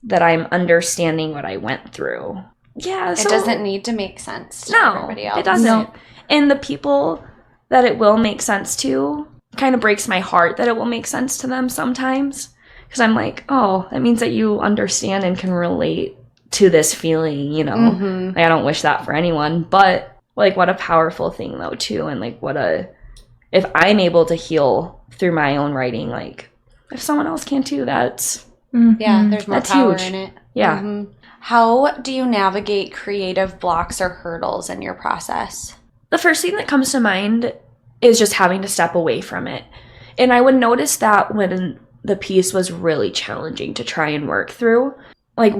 that I'm understanding what I went through. Yeah. It doesn't need to make sense to everybody else. It doesn't. No. And the people that it will make sense to kind of breaks my heart that it will make sense to them sometimes. Because I'm like, oh, that means that you understand and can relate to this feeling, you know. Mm-hmm. Like, I don't wish that for anyone, but like what a powerful thing though too. And like if I'm able to heal through my own writing, like if someone else can too, that's there's more power huge. In it. Yeah. Mm-hmm. How do you navigate creative blocks or hurdles in your process? The first thing that comes to mind is just having to step away from it. And I would notice that when the piece was really challenging to try and work through. Like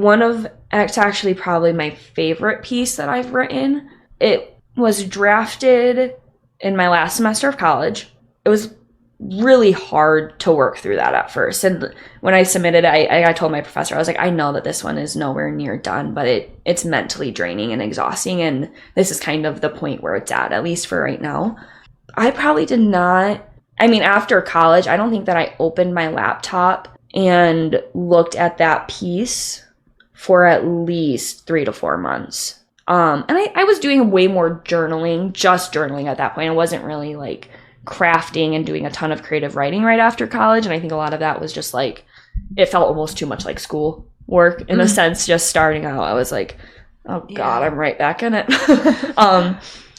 it's actually probably my favorite piece that I've written. It was drafted in my last semester of college. It was really hard to work through that at first. And when I submitted, I told my professor, I was like, I know that this one is nowhere near done, but it's mentally draining and exhausting. And this is kind of the point where it's at least for right now. I probably did not, after college, I don't think that I opened my laptop and looked at that piece for at least 3 to 4 months. And I was doing way more journaling, just journaling at that point. I wasn't really like crafting and doing a ton of creative writing right after college. And I think a lot of that was just like, it felt almost too much like school work in a sense, just starting out. I was like, oh God, I'm right back in it.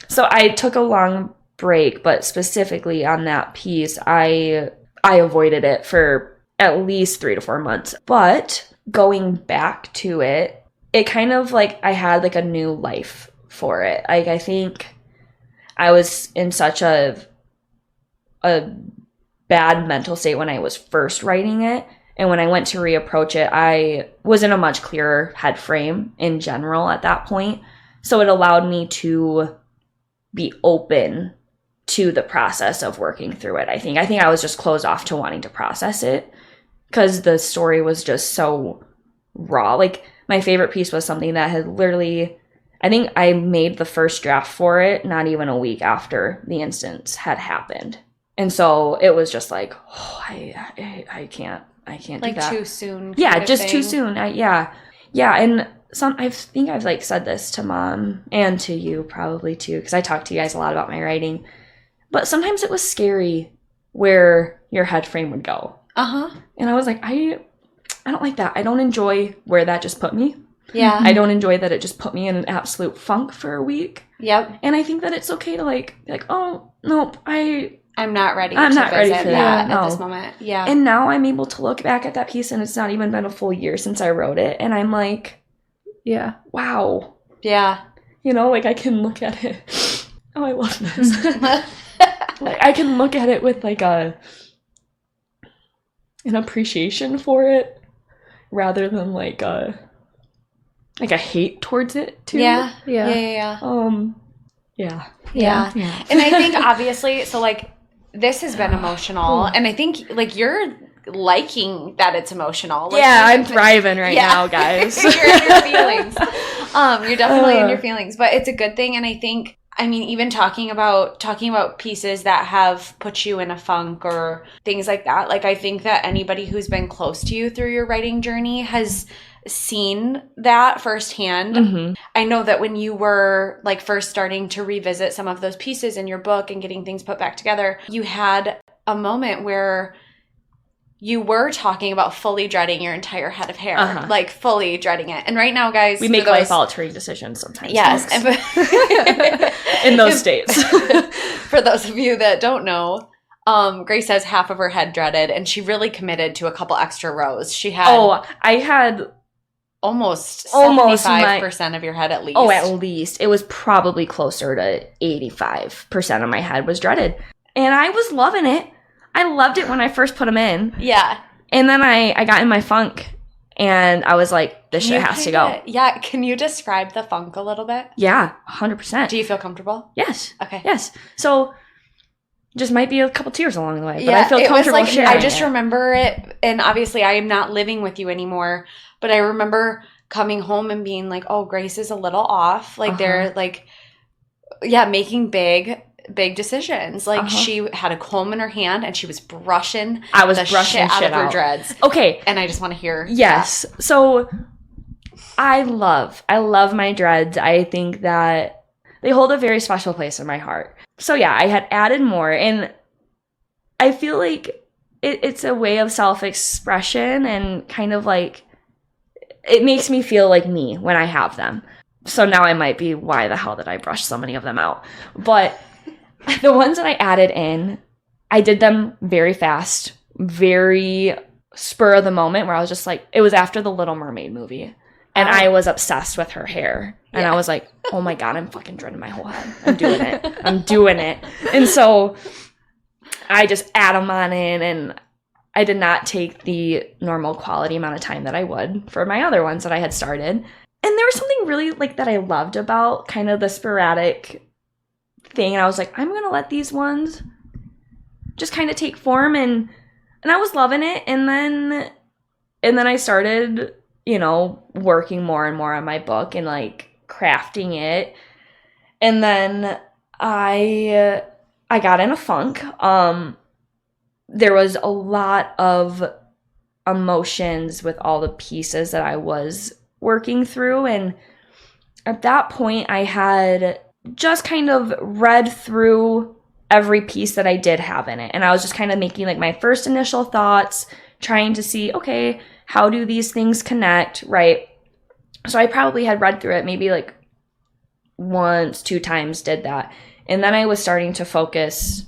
So I took a long break, but specifically on that piece, I avoided it for at least 3 to 4 months. But going back to it, it kind of like I had like a new life for it. Like I think I was in such a bad mental state when I was first writing it. And when I went to reapproach it, I was in a much clearer head frame in general at that point. So it allowed me to be open to the process of working through it. I think I was just closed off to wanting to process it because the story was just so raw. Like my favorite piece was something that had literally, I think I made the first draft for it not even a week after the instance had happened. And so it was just like, oh, I can't like do that. Too soon. Yeah, just too soon. Yeah, and I think I've like said this to Mom and to you probably too, because I talk to you guys a lot about my writing. But sometimes it was scary where your head frame would go. And I was like, I don't like that. I don't enjoy where that just put me. Yeah. I don't enjoy that it just put me in an absolute funk for a week. Yep. And I think that it's okay to like, oh, nope, I'm not ready I'm to not ready visit for that that at no. this moment. Yeah. And now I'm able to look back at that piece, and it's not even been a full year since I wrote it. And I'm like, yeah. Wow. Yeah. You know, like I can look at it. Oh, I love this. Like I can look at it with like an appreciation for it rather than like a hate towards it too. Yeah. Yeah. And I think obviously, so like this has been emotional, and I think like you're liking that it's emotional. Like, yeah, I'm thriving right now, guys. You're in your feelings. You're definitely in your feelings, but it's a good thing. And I think, I mean, even talking about pieces that have put you in a funk or things like that, like I think that anybody who's been close to you through your writing journey has seen that firsthand. Mm-hmm. I know that when you were like first starting to revisit some of those pieces in your book and getting things put back together, you had a moment where you were talking about fully dreading your entire head of hair, like fully dreading it. And right now, guys, we make life-altering decisions sometimes. Yes. In those states. For those of you that don't know, Grace has half of her head dreaded, and she really committed to a couple extra rows. She had... Oh, I had... Almost 75% of your head at least. Oh, at least. It was probably closer to 85% of my head was dreaded. And I was loving it. I loved it when I first put them in. Yeah. And then I got in my funk, and I was like, this shit has to go. Yeah. Can you describe the funk a little bit? Yeah, 100%. Do you feel comfortable? Yes. Okay. Yes. So... just might be a couple tears along the way, but I feel comfortable sharing I just remember it, and obviously I am not living with you anymore, but I remember coming home and being like, oh, Grace is a little off. Like they're like, making big decisions. Like she had a comb in her hand and she was brushing brushing shit out of her dreads. Okay. And I just want to hear Yes. That. So I love my dreads. I think that they hold a very special place in my heart. So yeah, I had added more, and I feel like it's a way of self-expression, and kind of like it makes me feel like me when I have them. So now I might be, why the hell did I brush so many of them out? But the ones that I added in, I did them very fast, very spur of the moment, where I was just like, it was after the Little Mermaid movie. And I was obsessed with her hair. And I was like, oh my God, I'm fucking dreading my whole head. I'm doing it. And so I just add them on in, and I did not take the normal quality amount of time that I would for my other ones that I had started. And there was something really like that I loved about kind of the sporadic thing. And I was like, I'm going to let these ones just kind of take form. And I was loving it. And then I started... working more and more on my book and like crafting it. And then I got in a funk. There was a lot of emotions with all the pieces that I was working through. And at that point, I had just kind of read through every piece that I did have in it. And I was just kind of making like my first initial thoughts, trying to see, okay, how do these things connect, right? So I probably had read through it maybe like once, 2 times, did that. And then I was starting to focus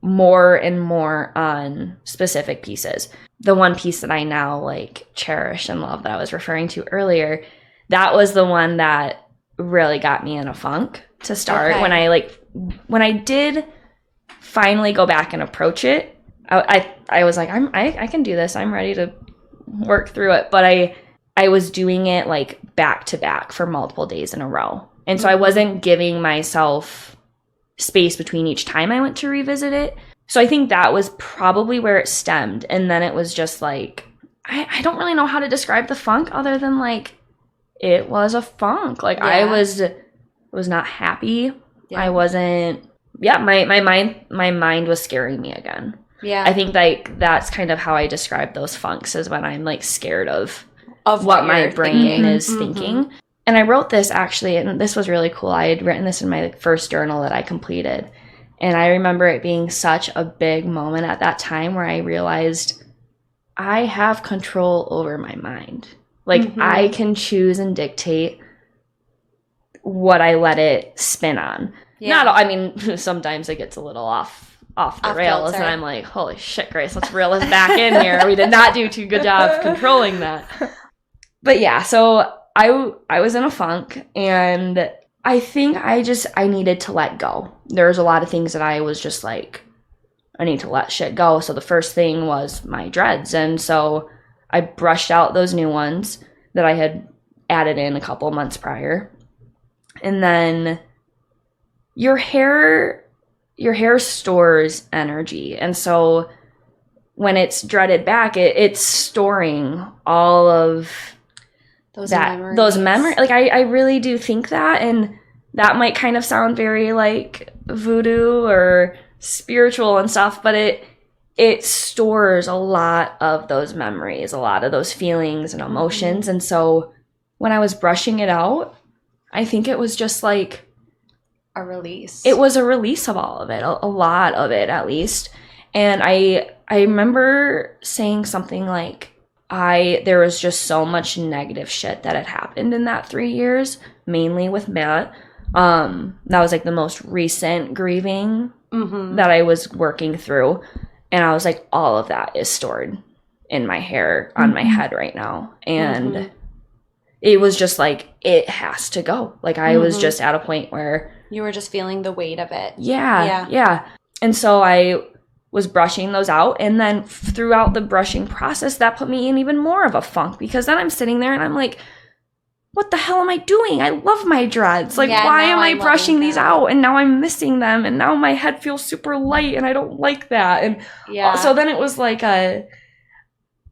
more and more on specific pieces. The one piece that I now like cherish and love that I was referring to earlier, that was the one that really got me in a funk to start. Okay. When I did finally go back and approach it, I was like, I can do this. I'm ready to work through it. But I was doing it like back to back for multiple days in a row. And so I wasn't giving myself space between each time I went to revisit it. So I think that was probably where it stemmed. And then it was just like, I don't really know how to describe the funk other than like, it was a funk. Like I was not happy. Yeah. I wasn't, my mind was scaring me again. Yeah. I think like that's kind of how I describe those funks, is when I'm like scared of of what my brain is thinking. And I wrote this actually, and this was really cool. I had written this in my first journal that I completed. And I remember it being such a big moment at that time where I realized I have control over my mind. Like, I can choose and dictate what I let it spin on. I mean, sometimes it gets a little off the rails, and I'm like, holy shit, Grace, let's reel this back in here. We did not do too good job controlling that. But yeah, so I was in a funk, and I think I needed to let go. There was a lot of things that I was just like, I need to let shit go. So the first thing was my dreads. And so I brushed out those new ones that I had added in a couple months prior. And then your hair stores energy. And so when it's dreaded back, it's storing all of those memories. Like, I really do think that, and that might kind of sound very like voodoo or spiritual and stuff, but it stores a lot of those memories, a lot of those feelings and emotions. And so when I was brushing it out, I think it was just like a release. It was a release of all of it, a lot of it at least. And I remember saying something like, there was just so much negative shit that had happened in that 3 years, mainly with Matt. That was like the most recent grieving that I was working through. And I was like, all of that is stored in my hair, on my head right now. And it was just like, it has to go. Like, I was just at a point where you were just feeling the weight of it. Yeah. And so I was brushing those out, and then throughout the brushing process, that put me in even more of a funk, because then I'm sitting there and I'm like, what the hell am I doing? I love my dreads. Like, why am I brushing these out? And now I'm missing them, and now my head feels super light, and I don't like that. And so then it was like I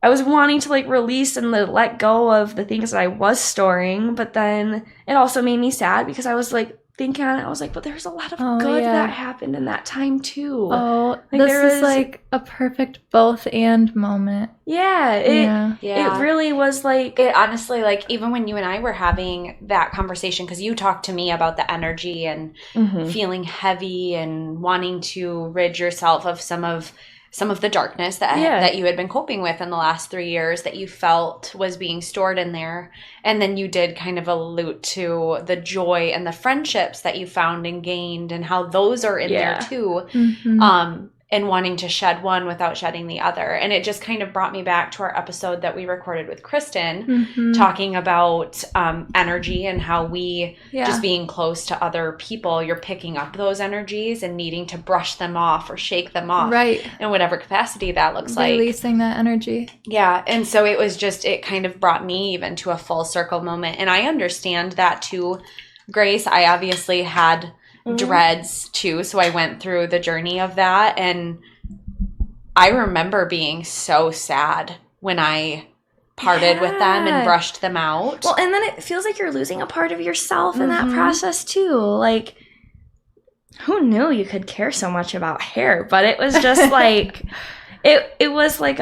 was wanting to like release and let go of the things that I was storing, but then it also made me sad, because I was like thinking on it, I was like, but there's a lot of good that happened in that time too. Oh, like, this is like a perfect both and moment. It really was like, it honestly, like, even when you and I were having that conversation, because you talked to me about the energy and feeling heavy and wanting to rid yourself of some of the darkness that you had been coping with in the last 3 years that you felt was being stored in there. And then you did kind of allude to the joy and the friendships that you found and gained, and how those are in there too. And wanting to shed one without shedding the other. And it just kind of brought me back to our episode that we recorded with Kristen, talking about energy and how we, just being close to other people, you're picking up those energies and needing to brush them off or shake them off. Right. In whatever capacity that looks like. Releasing that energy. Yeah. And so it was just, it kind of brought me even to a full circle moment. And I understand that too, Grace. I obviously had dreads too, so I went through the journey of that, and I remember being so sad when I parted with them and brushed them out. Well, and then it feels like you're losing a part of yourself in that process too. Like, who knew you could care so much about hair? But it was just like it was like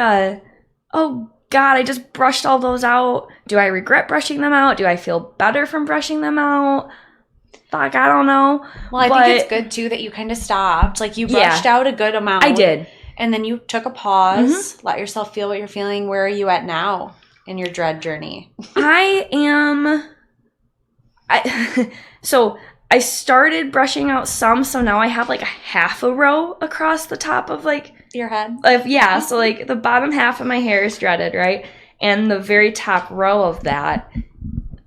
oh God, I just brushed all those out. Do I regret brushing them out? Do I feel better from brushing them out? Fuck, I don't know. Well, I think it's good, too, that you kind of stopped. Like, you brushed out a good amount. I did. And then you took a pause, let yourself feel what you're feeling. Where are you at now in your dread journey? So I started brushing out some, so now I have, like, a half a row across the top of, like... your head? So, like, the bottom half of my hair is dreaded, right? And the very top row of that,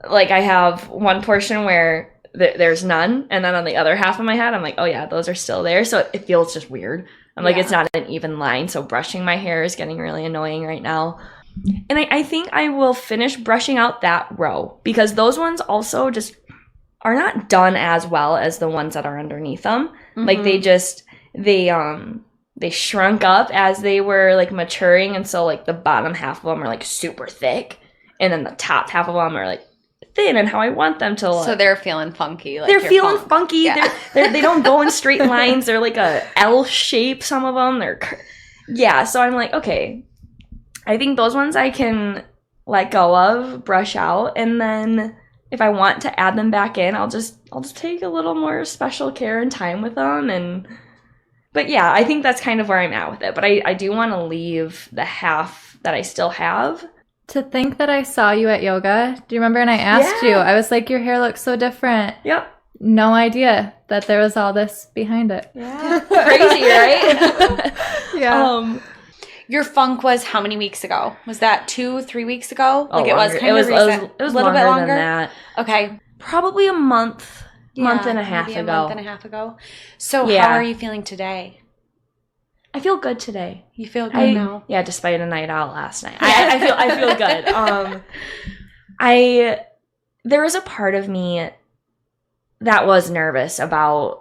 like, I have one portion where... there's none, and then on the other half of my head I'm like, oh yeah, those are still there, so it feels just weird. I'm like, it's not an even line, so brushing my hair is getting really annoying right now. And I think I will finish brushing out that row, because those ones also just are not done as well as the ones that are underneath them. Like, they shrunk up as they were like maturing, and so like the bottom half of them are like super thick, and then the top half of them are like thin and how I want them to look. So they're feeling funky. Like, they're feeling funky. Yeah. They don't go in straight lines. They're like a L shape, some of them. So I'm like, okay, I think those ones I can let go of, brush out, and then if I want to add them back in, I'll just take a little more special care and time with them. But yeah, I think that's kind of where I'm at with it. But I do want to leave the half that I still have. To think that I saw you at yoga. Do you remember? And I asked you, I was like, your hair looks so different. Yep. No idea that there was all this behind it. Yeah. Crazy, right? Yeah. Your funk was how many weeks ago? Was that 2-3 weeks ago? Like it was kind of recent. It was a little bit longer than that. Okay. Probably a month and a half ago. A month and a half ago. So how are you feeling today? I feel good today. You feel good now? Yeah, despite a night out last night. I feel good. There was a part of me that was nervous about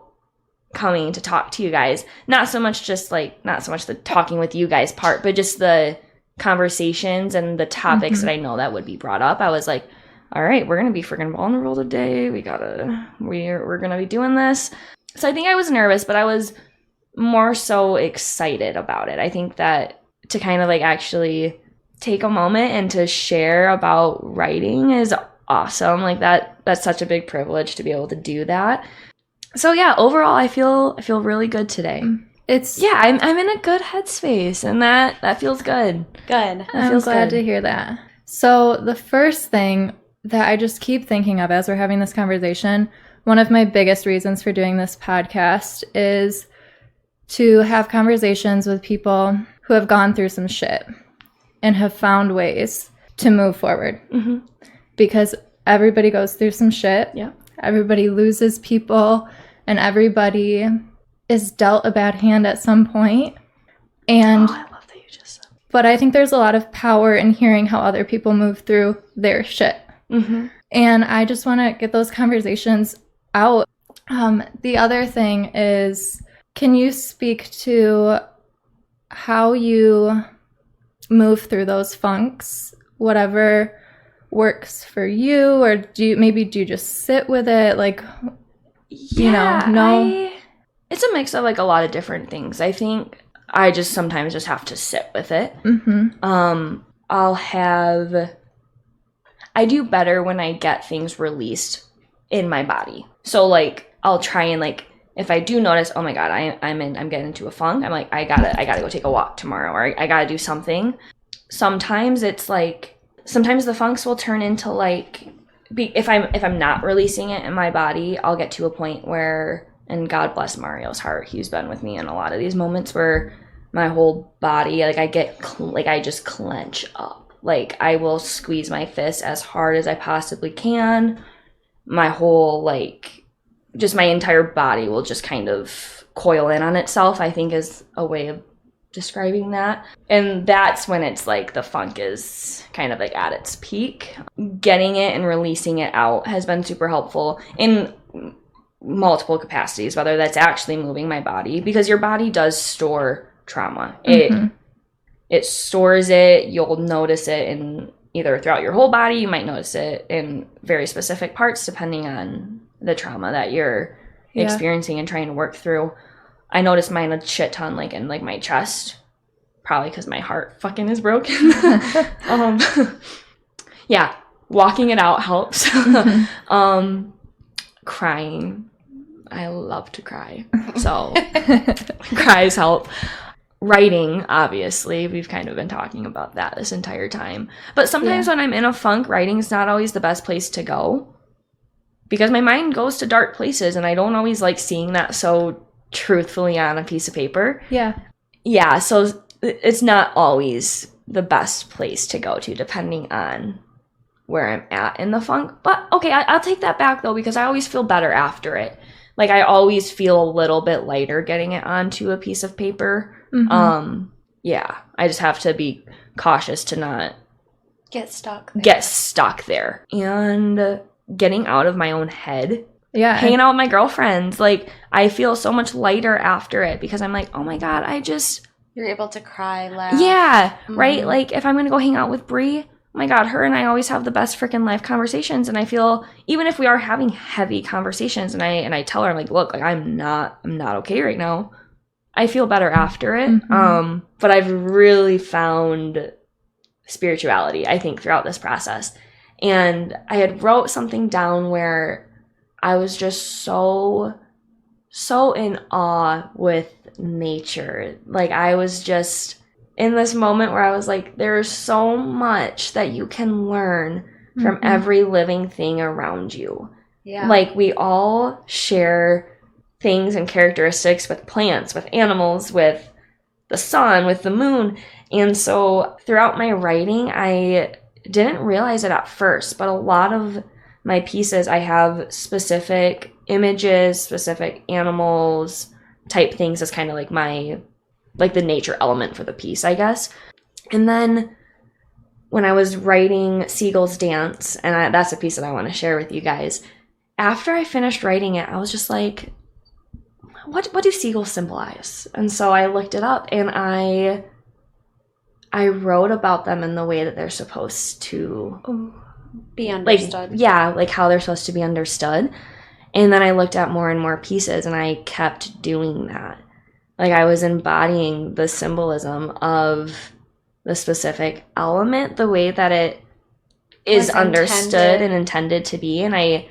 coming to talk to you guys. Not so much the talking with you guys part, but just the conversations and the topics that I know that would be brought up. I was like, all right, we're gonna be freaking vulnerable today. We're gonna be doing this. So I think I was nervous, but I was more so excited about it. I think that to kind of like actually take a moment and to share about writing is awesome. Like that's such a big privilege to be able to do that. So yeah, overall I feel really good today. I'm in a good headspace, and that feels good. Good. I'm glad to hear that. So the first thing that I just keep thinking of as we're having this conversation, one of my biggest reasons for doing this podcast is to have conversations with people who have gone through some shit and have found ways to move forward. Mm-hmm. Because everybody goes through some shit. Yeah. Everybody loses people, and everybody is dealt a bad hand at some point. And I love that you just said. But I think there's a lot of power in hearing how other people move through their shit. Mm-hmm. And I just want to get those conversations out. The other thing is, can you speak to how you move through those funks, whatever works for you, or do you just sit with it? Like, it's a mix of like a lot of different things. I think I just sometimes just have to sit with it. Mm-hmm. I do better when I get things released in my body. So like I'll try and like, if I do notice, oh my God, I'm getting into a funk, I'm like, I gotta go take a walk tomorrow, or I gotta do something. Sometimes it's like, sometimes the funks will turn into like, if I'm not releasing it in my body, I'll get to a point where, and God bless Mario's heart, he's been with me in a lot of these moments where my whole body, like I just clench up. Like I will squeeze my fist as hard as I possibly can. My whole just my entire body will just kind of coil in on itself, I think is a way of describing that. And that's when it's like the funk is kind of like at its peak. Getting it and releasing it out has been super helpful in multiple capacities, whether that's actually moving my body, because your body does store trauma. Mm-hmm. It stores it. You'll notice it in either throughout your whole body. You might notice it in very specific parts depending on the trauma that you're experiencing and trying to work through. I noticed mine a shit ton, like in like my chest, probably because my heart fucking is broken. Yeah, walking it out helps. Crying, I love to cry, so cries help. Writing, obviously, we've kind of been talking about that this entire time. But sometimes when I'm in a funk, writing's not always the best place to go, because my mind goes to dark places, and I don't always like seeing that so truthfully on a piece of paper. Yeah, so it's not always the best place to go to, depending on where I'm at in the funk. But okay, I'll take that back though, because I always feel better after it. Like I always feel a little bit lighter getting it onto a piece of paper. Mm-hmm. Yeah, I just have to be cautious to not get stuck there. And getting out of my own head. Yeah. Hanging out with my girlfriends. Like, I feel so much lighter after it, because I'm like, oh my God, you're able to cry, laugh. Yeah, mm-hmm. Right? Like, if I'm going to go hang out with Brie, oh my God, her and I always have the best freaking life conversations. And I feel, even if we are having heavy conversations, and I tell her, I'm like, look, like, I'm not okay right now, I feel better after it. Mm-hmm. But I've really found spirituality, I think, throughout this process. And I had wrote something down where I was just so in awe with nature. Like, I was just in this moment where I was like, there's so much that you can learn from every living thing around you. Yeah. Like, we all share things and characteristics with plants, with animals, with the sun, with the moon. And so throughout my writing, I didn't realize it at first, but a lot of my pieces, I have specific images, specific animals type things as kind of like the nature element for the piece, I guess. And then when I was writing Seagulls Dance, and that's a piece that I want to share with you guys, after I finished writing it, I was just like, what do seagulls symbolize? And so I looked it up, and I wrote about them in the way that they're supposed to be understood. Like how they're supposed to be understood. And then I looked at more and more pieces, and I kept doing that. Like, I was embodying the symbolism of the specific element the way that it is understood and intended to be. And I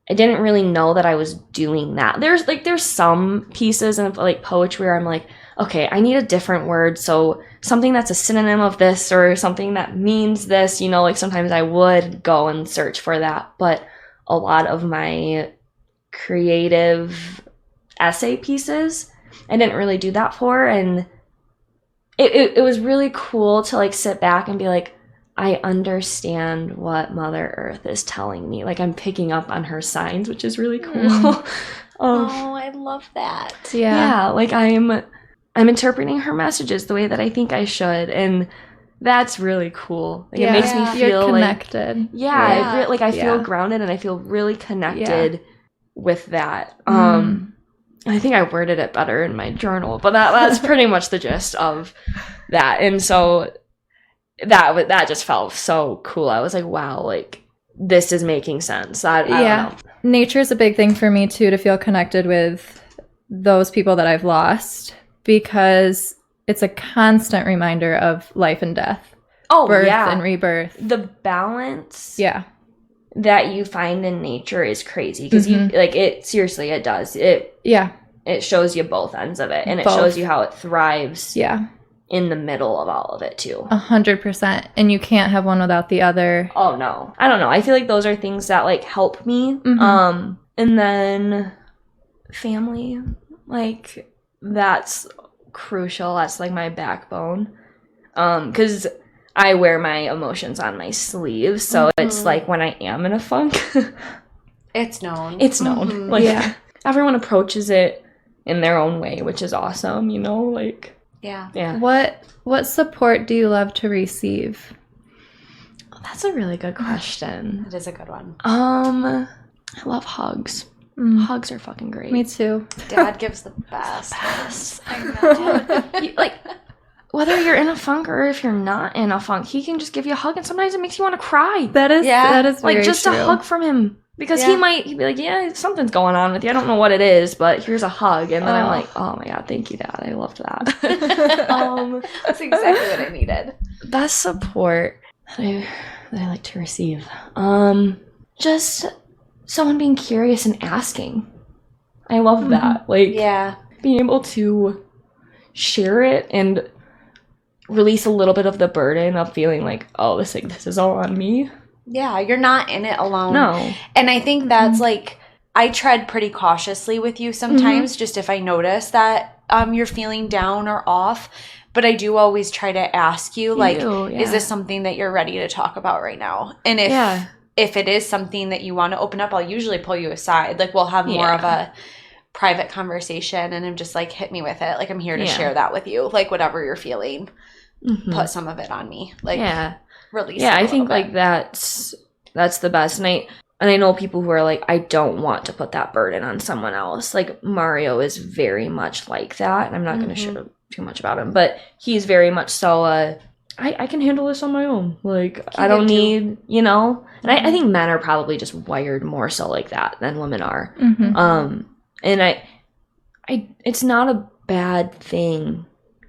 didn't really know that I was doing that. There's some pieces in like poetry where I'm like, okay, I need a different word, so something that's a synonym of this or something that means this, you know, like sometimes I would go and search for that. But a lot of my creative essay pieces, I didn't really do that for. And it was really cool to like sit back and be like, I understand what Mother Earth is telling me. Like, I'm picking up on her signs, which is really cool. I love that. Yeah, like I'm interpreting her messages the way that I think I should, and that's really cool. Like, it makes me feel connected. Like, I feel grounded, and I feel really connected with that. I think I worded it better in my journal, but that's pretty much the gist of that. And so that just felt so cool. I was like, wow, like, this is making sense. I don't know. Nature is a big thing for me too, to feel connected with those people that I've lost, because it's a constant reminder of life and death. Birth and rebirth. The balance that you find in nature is crazy, because you like it. Seriously, it does. It shows you both ends of it, and it shows you how it thrives. In the middle of all of it too. 100%. And you can't have one without the other. Oh no. I don't know. I feel like those are things that like help me. And then family, like, that's crucial. That's like my backbone. 'Cause I wear my emotions on my sleeve. So it's like when I am in a funk, it's known. Like, everyone approaches it in their own way, which is awesome, you know, like. Yeah. What support do you love to receive? That's a really good question. It is a good one. I love hugs. Hugs are fucking great. Me too. Dad gives the best. I know. Like, whether you're in a funk or if you're not in a funk, he can just give you a hug, and sometimes it makes you want to cry. That is like, very just true. a hug from him. Because he'd be like, something's going on with you. I don't know what it is, but here's a hug. And then I'm like, oh my God, thank you, Dad. I loved that. That's exactly what I needed. Best support that I like to receive. Just someone being curious and asking. I love that. Like, being able to share it and release a little bit of the burden of feeling like, oh, this is all on me. Yeah, you're not in it alone. No. And I think that's like, I tread pretty cautiously with you sometimes, just if I notice that you're feeling down or off. But I do always try to ask you, like, is this something that you're ready to talk about right now? And if it is something that you want to open up, I'll usually pull you aside. Like, we'll have more of a private conversation, and I'm just like, hit me with it. Like, I'm here to share that with you. Like, whatever you're feeling, put some of it on me. Like, release. Yeah, I think like that's the best. And I know people who are like, I don't want to put that burden on someone else. Like, Mario is very much like that, and I'm not going to share too much about him, but he's very much so I can handle this on my own. Like, I don't need, you know. And I think men are probably just wired more so like that than women are. And I it's not a bad thing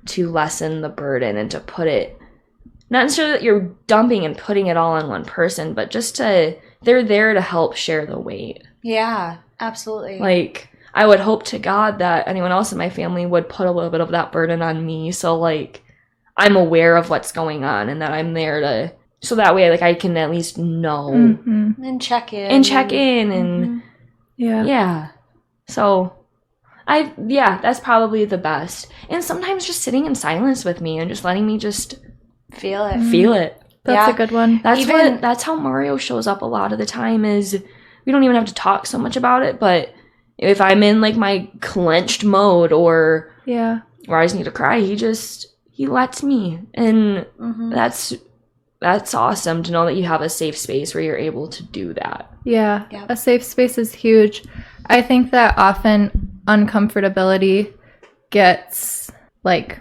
to lessen the burden and to put it not necessarily that you're dumping and putting it all on one person, but just they're there to help share the weight. Yeah, absolutely. Like, I would hope to God that anyone else in my family would put a little bit of that burden on me, so, like, I'm aware of what's going on and that I'm there to, so that way, like, I can at least know. Mm-hmm. And check in. And, mm-hmm. Yeah. So, that's probably the best. And sometimes just sitting in silence with me and just letting me just feel it. Feel it. That's a good one. That's how Mario shows up a lot of the time, is we don't even have to talk so much about it, but if I'm in, like, my clenched mode or I just need to cry, he lets me. And that's awesome to know that you have a safe space where you're able to do that. Yeah. A safe space is huge. I think that often uncomfortability gets, like,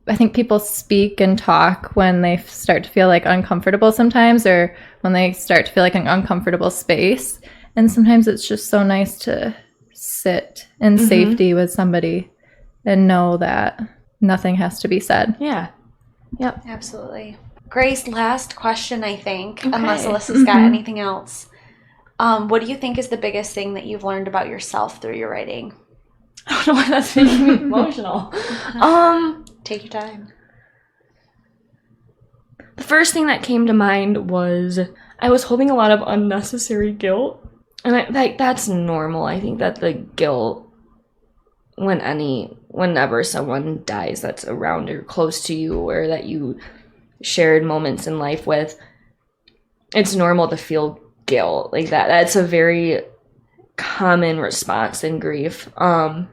I think people speak and talk when they start to feel, like, uncomfortable sometimes, or when they start to feel like an uncomfortable space. And sometimes it's just so nice to sit in safety with somebody and know that nothing has to be said. Yeah. Yep. Absolutely. Grace, last question, I think, unless Alyssa's got anything else. What do you think is the biggest thing that you've learned about yourself through your writing? I don't know why that's making me emotional. Take your time. The first thing that came to mind was I was holding a lot of unnecessary guilt. And that's normal. I think that the guilt, whenever someone dies that's around or close to you or that you shared moments in life with, it's normal to feel guilt like that. That's a very common response in grief. I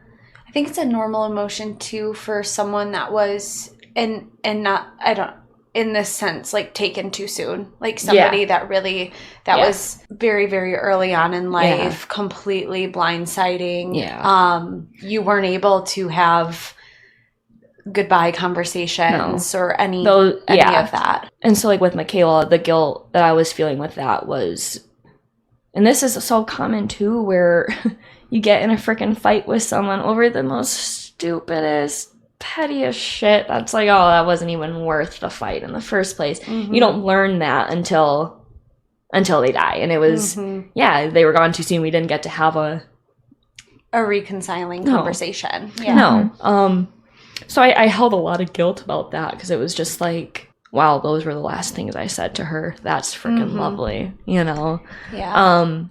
think it's a normal emotion too for someone that was and not, I don't, in this sense, like, taken too soon, like somebody that really was very, very early on in life, completely blindsiding. You weren't able to have goodbye conversations or any of that. And so, like, with Michaela, the guilt that I was feeling with that was, and this is so common too, where you get in a freaking fight with someone over the most stupidest, pettiest shit. That's like, oh, that wasn't even worth the fight in the first place. You don't learn that until they die. And it was, they were gone too soon. We didn't get to have a reconciling conversation. So I held a lot of guilt about that, because it was just like, wow, those were the last things I said to her. That's freaking lovely, you know? Yeah.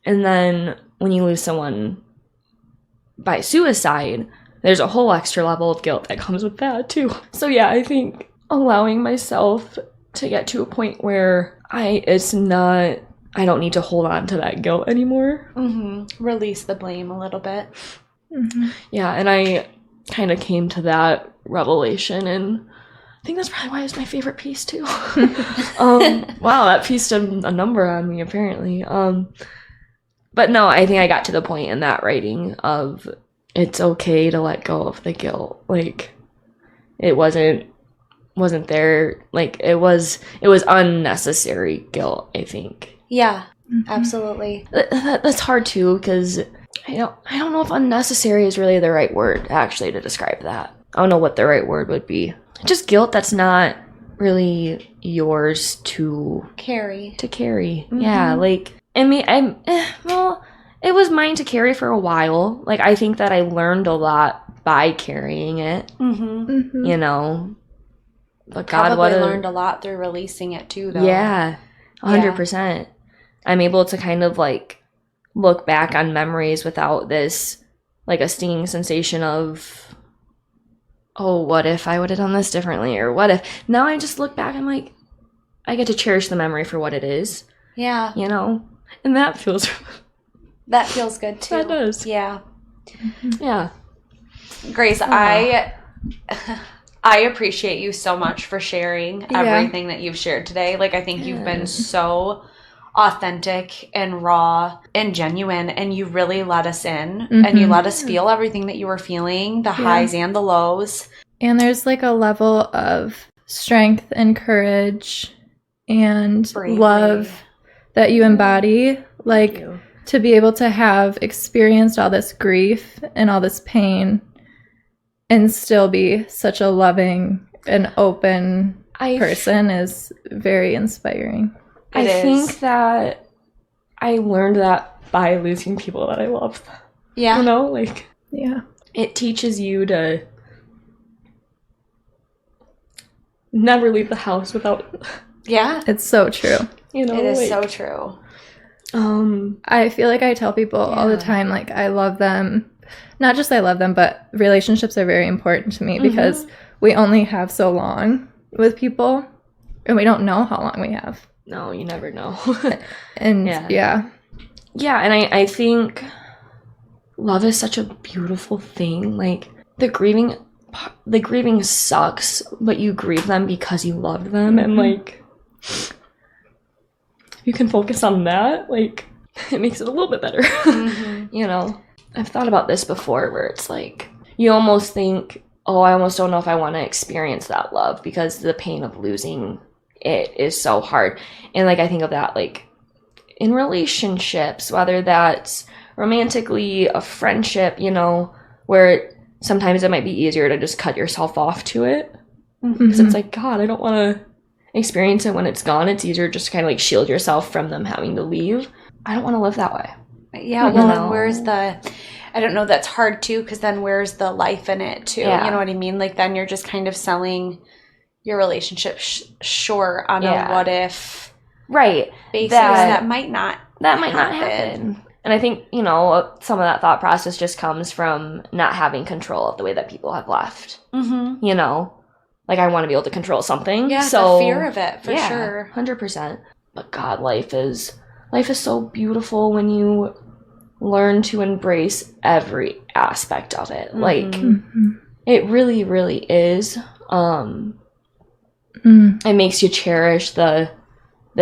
And then when you lose someone by suicide, there's a whole extra level of guilt that comes with that too. So yeah, I think allowing myself to get to a point where I don't need to hold on to that guilt anymore. Release the blame a little bit. Yeah, and I kind of came to that revelation, and I think that's probably why it's my favorite piece too. Wow, that piece did a number on me apparently. But no, I think I got to the point in that writing of it's okay to let go of the guilt. Like, it wasn't there. Like, it was unnecessary guilt, I think. Yeah, absolutely. That's hard too, because I don't know if unnecessary is really the right word actually to describe that. I don't know what the right word would be. Just guilt that's not really yours to carry. Yeah, like, I mean, it was mine to carry for a while. Like, I think that I learned a lot by carrying it. You know, but God, learned a lot through releasing it too, though. Yeah, 100%. I'm able to kind of, like, look back on memories without this, like, a stinging sensation of, oh, what if I would have done this differently, or what if. Now I just look back and, like, I get to cherish the memory for what it is. Yeah. You know, and that feels good too. That does. Yeah. Yeah. Grace, I appreciate you so much for sharing everything that you've shared today. Like, I think you've been so authentic and raw and genuine, and you really let us in and you let us feel everything that you were feeling, the highs and the lows. And there's, like, a level of strength and courage and love that you embody. Like, to be able to have experienced all this grief and all this pain and still be such a loving and open person is very inspiring. I think that I learned that by losing people that I love. Yeah. You know, like, yeah. It teaches you to never leave the house without. Yeah. It's so true. You know, it is so true. I feel like I tell people all the time, like, I love them. Not just I love them, but relationships are very important to me because we only have so long with people and we don't know how long we have. No, you never know. And yeah, and I think love is such a beautiful thing. Like, the grieving sucks, but you grieve them because you love them. And like, you can focus on that, like, it makes it a little bit better. You know, I've thought about this before where it's like, you almost think, oh, I almost don't know if I want to experience that love because the pain of losing it is so hard. And like, I think of that like in relationships, whether that's romantically, a friendship, you know, where sometimes it might be easier to just cut yourself off to it. Because it's like, God, I don't want to experience it when it's gone. It's easier just to kind of like shield yourself from them having to leave. I don't want to live that way. Yeah, well, and where's the, I don't know, that's hard too, because then where's the life in it too? You know what I mean? Like, then you're just kind of selling your relationship short on a what if basis that might not happen. And I think, you know, some of that thought process just comes from not having control of the way that people have left. You know, like, I want to be able to control something. Yeah, so the fear of it, for sure. 100%. But God, life is so beautiful when you learn to embrace every aspect of it. Like, it really, really is. It makes you cherish the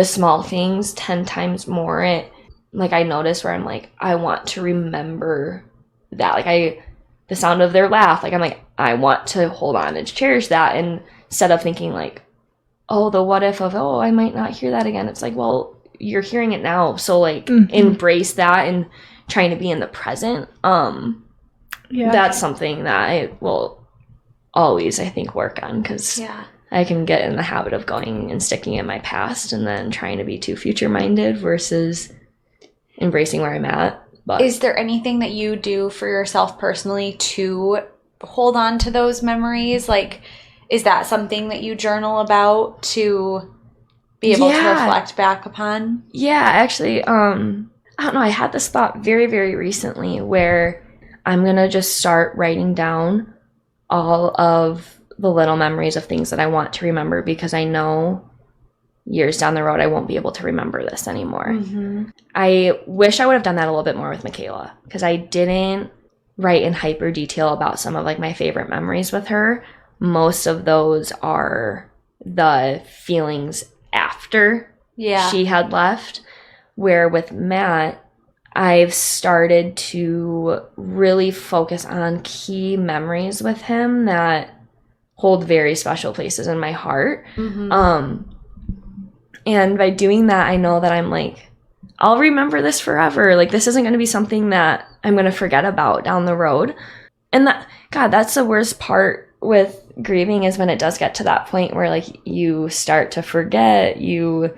small things 10 times more. Like, I notice where I'm like, I want to remember that. Like, the sound of their laugh, like, I'm like, I want to hold on and cherish that. And instead of thinking like, oh, the what if of, oh, I might not hear that again. It's like, well, you're hearing it now. So like, embrace that and trying to be in the present. That's something that I will always, I think, work on, because I can get in the habit of going and sticking in my past and then trying to be too future-minded versus embracing where I'm at. But is there anything that you do for yourself personally to hold on to those memories? Like, is that something that you journal about to be able to reflect back upon? Yeah, actually, I don't know. I had this thought very, very recently where I'm going to just start writing down all of the little memories of things that I want to remember, because I know years down the road I won't be able to remember this anymore. I wish I would have done that a little bit more with Michaela, because I didn't write in hyper detail about some of like my favorite memories with her. Most of those are the feelings after she had left, where with Matt, I've started to really focus on key memories with him that hold very special places in my heart. And by doing that, I know that I'm like, I'll remember this forever. Like, this isn't going to be something that I'm going to forget about down the road. And that's the worst part with grieving, is when it does get to that point where like you start to forget, you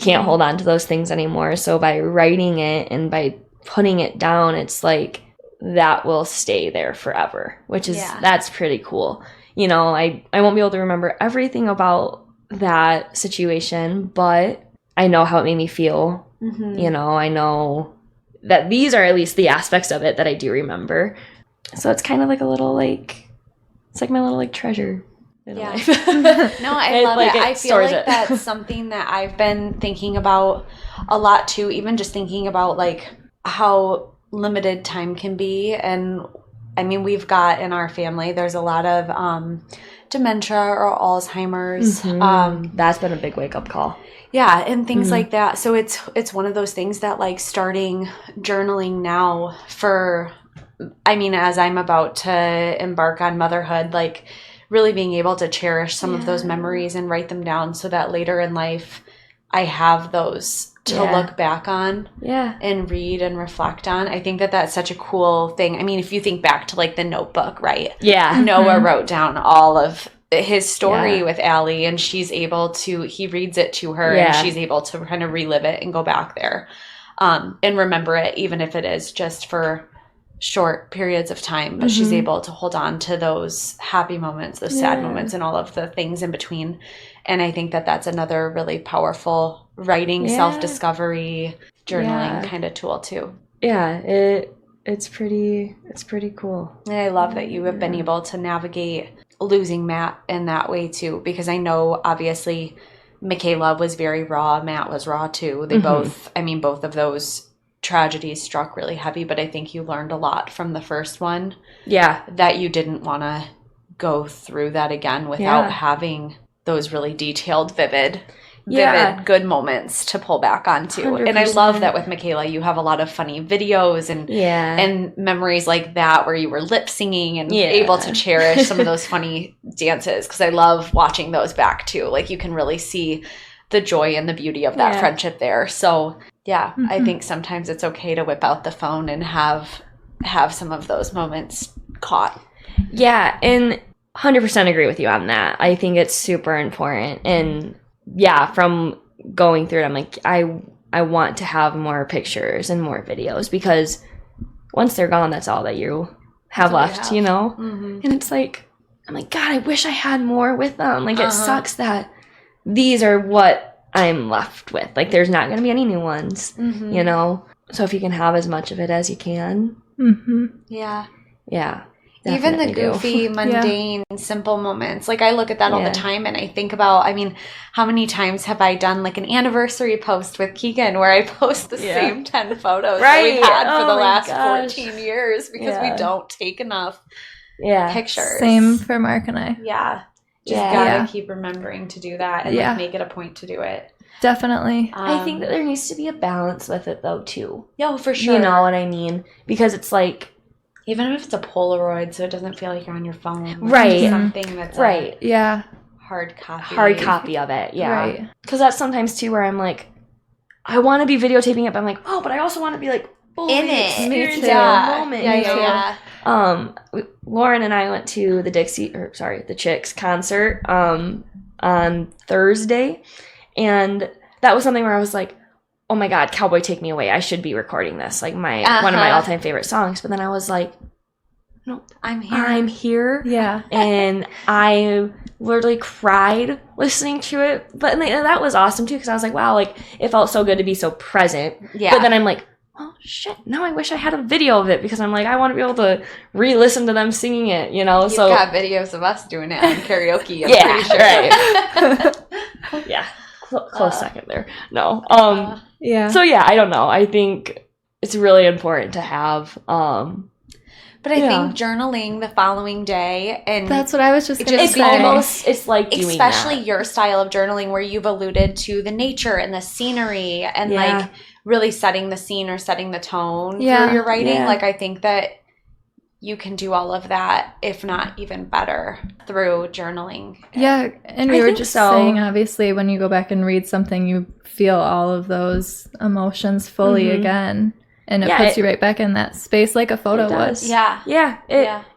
can't hold on to those things anymore. So by writing it and by putting it down, it's like that will stay there forever, which is, that's pretty cool. You know, I won't be able to remember everything about that situation, but I know how it made me feel. You know, I know that these are at least the aspects of it that I do remember. So it's kind of like a little like, it's like my little like treasure in life. No, I love it. I feel like that's something that I've been thinking about a lot too, even just thinking about like how limited time can be. And I mean, we've got in our family, there's a lot of dementia or Alzheimer's. That's been a big wake-up call. Yeah, and things like that. So it's one of those things that like starting journaling now for, I mean, as I'm about to embark on motherhood, like really being able to cherish some of those memories and write them down so that later in life I have those to look back on and read and reflect on. I think that that's such a cool thing. I mean, if you think back to like the Notebook, right? Yeah. Noah wrote down all of his story with Allie, and he reads it to her, and she's able to kind of relive it and go back there and remember it, even if it is just for short periods of time, but she's able to hold on to those happy moments, those sad moments, and all of the things in between. And I think that that's another really powerful writing, self-discovery, journaling kind of tool too. Yeah, it's pretty cool. And I love that you have been able to navigate losing Matt in that way too, because I know obviously Michaela was very raw, Matt was raw too. They both of those tragedies struck really heavy, but I think you learned a lot from the first one. Yeah. That you didn't want to go through that again without having those really detailed, vivid, good moments to pull back onto. 100%. And I love that with Michaela, you have a lot of funny videos and memories like that where you were lip singing and able to cherish some of those funny dances, because I love watching those back too. Like you can really see the joy and the beauty of that friendship there. So I think sometimes it's okay to whip out the phone and have some of those moments caught. Yeah, and 100% agree with you on that. I think it's super important. And from going through it, I'm like, I want to have more pictures and more videos, because once they're gone, that's all that you have left, you know? Mm-hmm. And it's like, I'm like, God, I wish I had more with them. Like, it sucks that these are what I'm left with. Like, there's not going to be any new ones, you know? So if you can have as much of it as you can. Mm-hmm. Yeah. Yeah. Even the goofy, mundane, simple moments. Like, I look at that all the time, and I think about, how many times have I done, like, an anniversary post with Keegan where I post the same 10 photos that we've had for the last 14 years, because we don't take enough pictures. Same for Mark and I. Yeah. Just gotta keep remembering to do that and like, make it a point to do it. Definitely. I think that there needs to be a balance with it, though, too. Yeah, for sure. You know what I mean? Because it's like, even if it's a Polaroid, so it doesn't feel like you're on your phone. Like right. Something that's hard copy of it. Yeah. Right. Because that's sometimes, too, where I'm like, I want to be videotaping it, but I'm like, but I also want to be, like, fully in it. Experiencing the moment. Yeah. Lauren and I went to the Chicks concert on Thursday, and that was something where I was like, oh my God, Cowboy Take Me Away. I should be recording this. Like one of my all-time favorite songs. But then I was like, no, I'm here. Yeah. And I literally cried listening to it. But that was awesome too, because I was like, wow, like it felt so good to be so present. Yeah. But then I'm like, oh shit, now I wish I had a video of it, because I'm like, I want to be able to re-listen to them singing it, you know? You've got videos of us doing it on karaoke. I'm pretty sure. Right. Yeah. Close second there. No. So I don't know. I think it's really important to have but I think journaling the following day, and that's what I was just going to say. It's like doing especially your style of journaling, where you've alluded to the nature and the scenery and like really setting the scene or setting the tone for your writing. Yeah. Like I think that you can do all of that, if not even better, through journaling. Yeah, and we were just saying, obviously, when you go back and read something, you feel all of those emotions fully again. And it puts you right back in that space like a photo was. Yeah.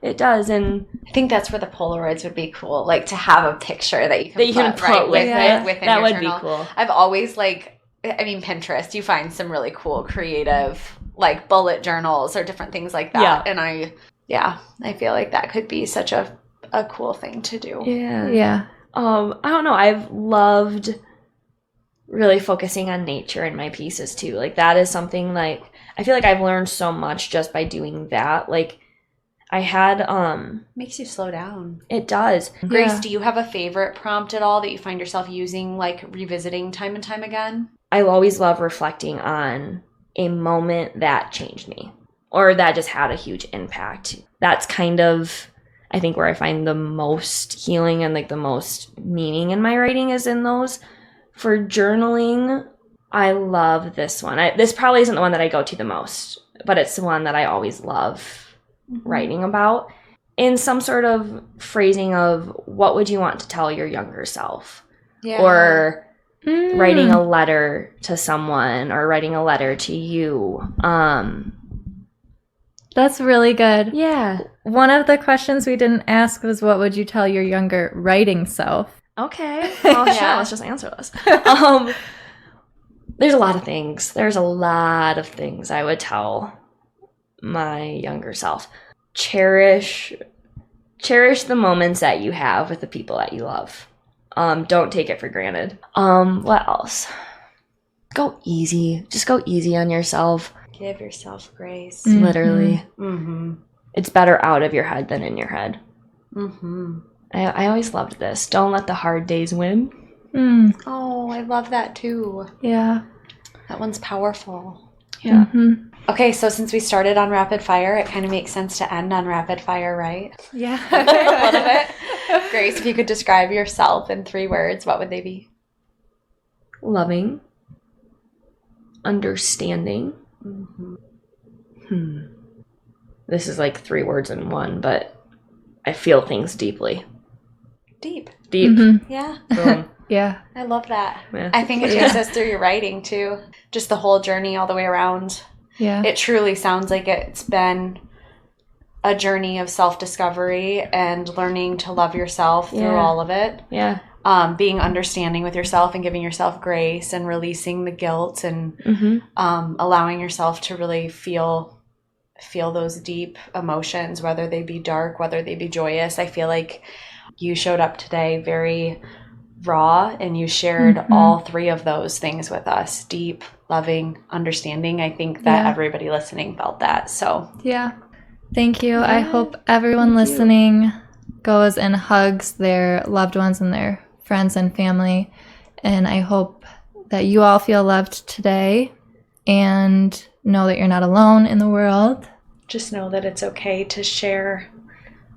It does. And I think that's where the Polaroids would be cool, like to have a picture that you can put with it within that your would journal. Be cool. I've always Pinterest, you find some really cool creative like bullet journals or different things like that. And I feel like that could be such a cool thing to do. Yeah. I don't know. I've loved really focusing on nature in my pieces too. Like that is something like I feel like I've learned so much just by doing that. Like I had makes you slow down. It does. Grace, do you have a favorite prompt at all that you find yourself using, like revisiting time and time again? I always love reflecting on a moment that changed me or that just had a huge impact. That's kind of, I think, where I find the most healing and like the most meaning in my writing is in those. For journaling, I love this one. This probably isn't the one that I go to the most, but it's the one that I always love writing about. In some sort of phrasing of what would you want to tell your younger self? Yeah. Or writing a letter to someone or writing a letter to you. That's really good. Yeah. One of the questions we didn't ask was, what would you tell your younger writing self? Okay. Well, yeah. Let's just answer those. There's a lot of things. There's a lot of things I would tell my younger self. Cherish the moments that you have with the people that you love. Don't take it for granted. What else? Go easy. Just go easy on yourself. Give yourself grace. Mm-hmm. Literally. Mm-hmm. It's better out of your head than in your head. Mm-hmm. I always loved this. Don't let the hard days win. Oh, I love that too. Yeah. That one's powerful. Yeah. Mm-hmm. Okay, so since we started on rapid fire, it kind of makes sense to end on rapid fire, right? Yeah. A little bit. Grace, if you could describe yourself in 3 words, what would they be? Loving. Understanding. Mm-hmm. This is like 3 words in one, but I feel things deeply. Deep. Mm-hmm. Yeah. Boom. Yeah. I love that. Yeah. I think it takes us through your writing too. Just the whole journey all the way around. Yeah. It truly sounds like it's been a journey of self-discovery and learning to love yourself through all of it. Yeah. Being understanding with yourself and giving yourself grace and releasing the guilt and allowing yourself to really feel those deep emotions, whether they be dark, whether they be joyous. I feel like you showed up today very raw and you shared all 3 of those things with us. Deep, loving, understanding. I think that everybody listening felt that. So yeah. Thank you. I hope everyone listening goes and hugs their loved ones and their friends and family. And I hope that you all feel loved today and know that you're not alone in the world. Just know that it's okay to share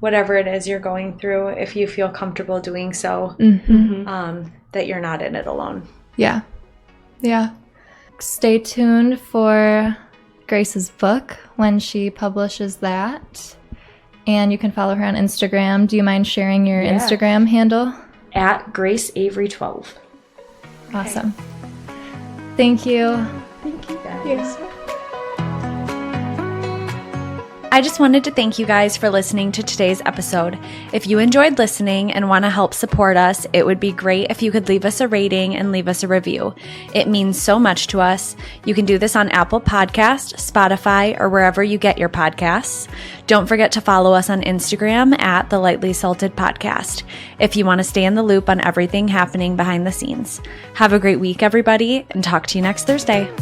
whatever it is you're going through if you feel comfortable doing so, that you're not in it alone. Yeah. Yeah. Stay tuned for Grace's book when she publishes that. And you can follow her on Instagram. Do you mind sharing your Instagram handle? At Grace Avery 12. Awesome. Thank you. Thank you, guys. Yes. I just wanted to thank you guys for listening to today's episode. If you enjoyed listening and want to help support us, it would be great if you could leave us a rating and leave us a review. It means so much to us. You can do this on Apple Podcasts, Spotify, or wherever you get your podcasts. Don't forget to follow us on Instagram at The Lightly Salted Podcast if you want to stay in the loop on everything happening behind the scenes. Have a great week, everybody, and talk to you next Thursday.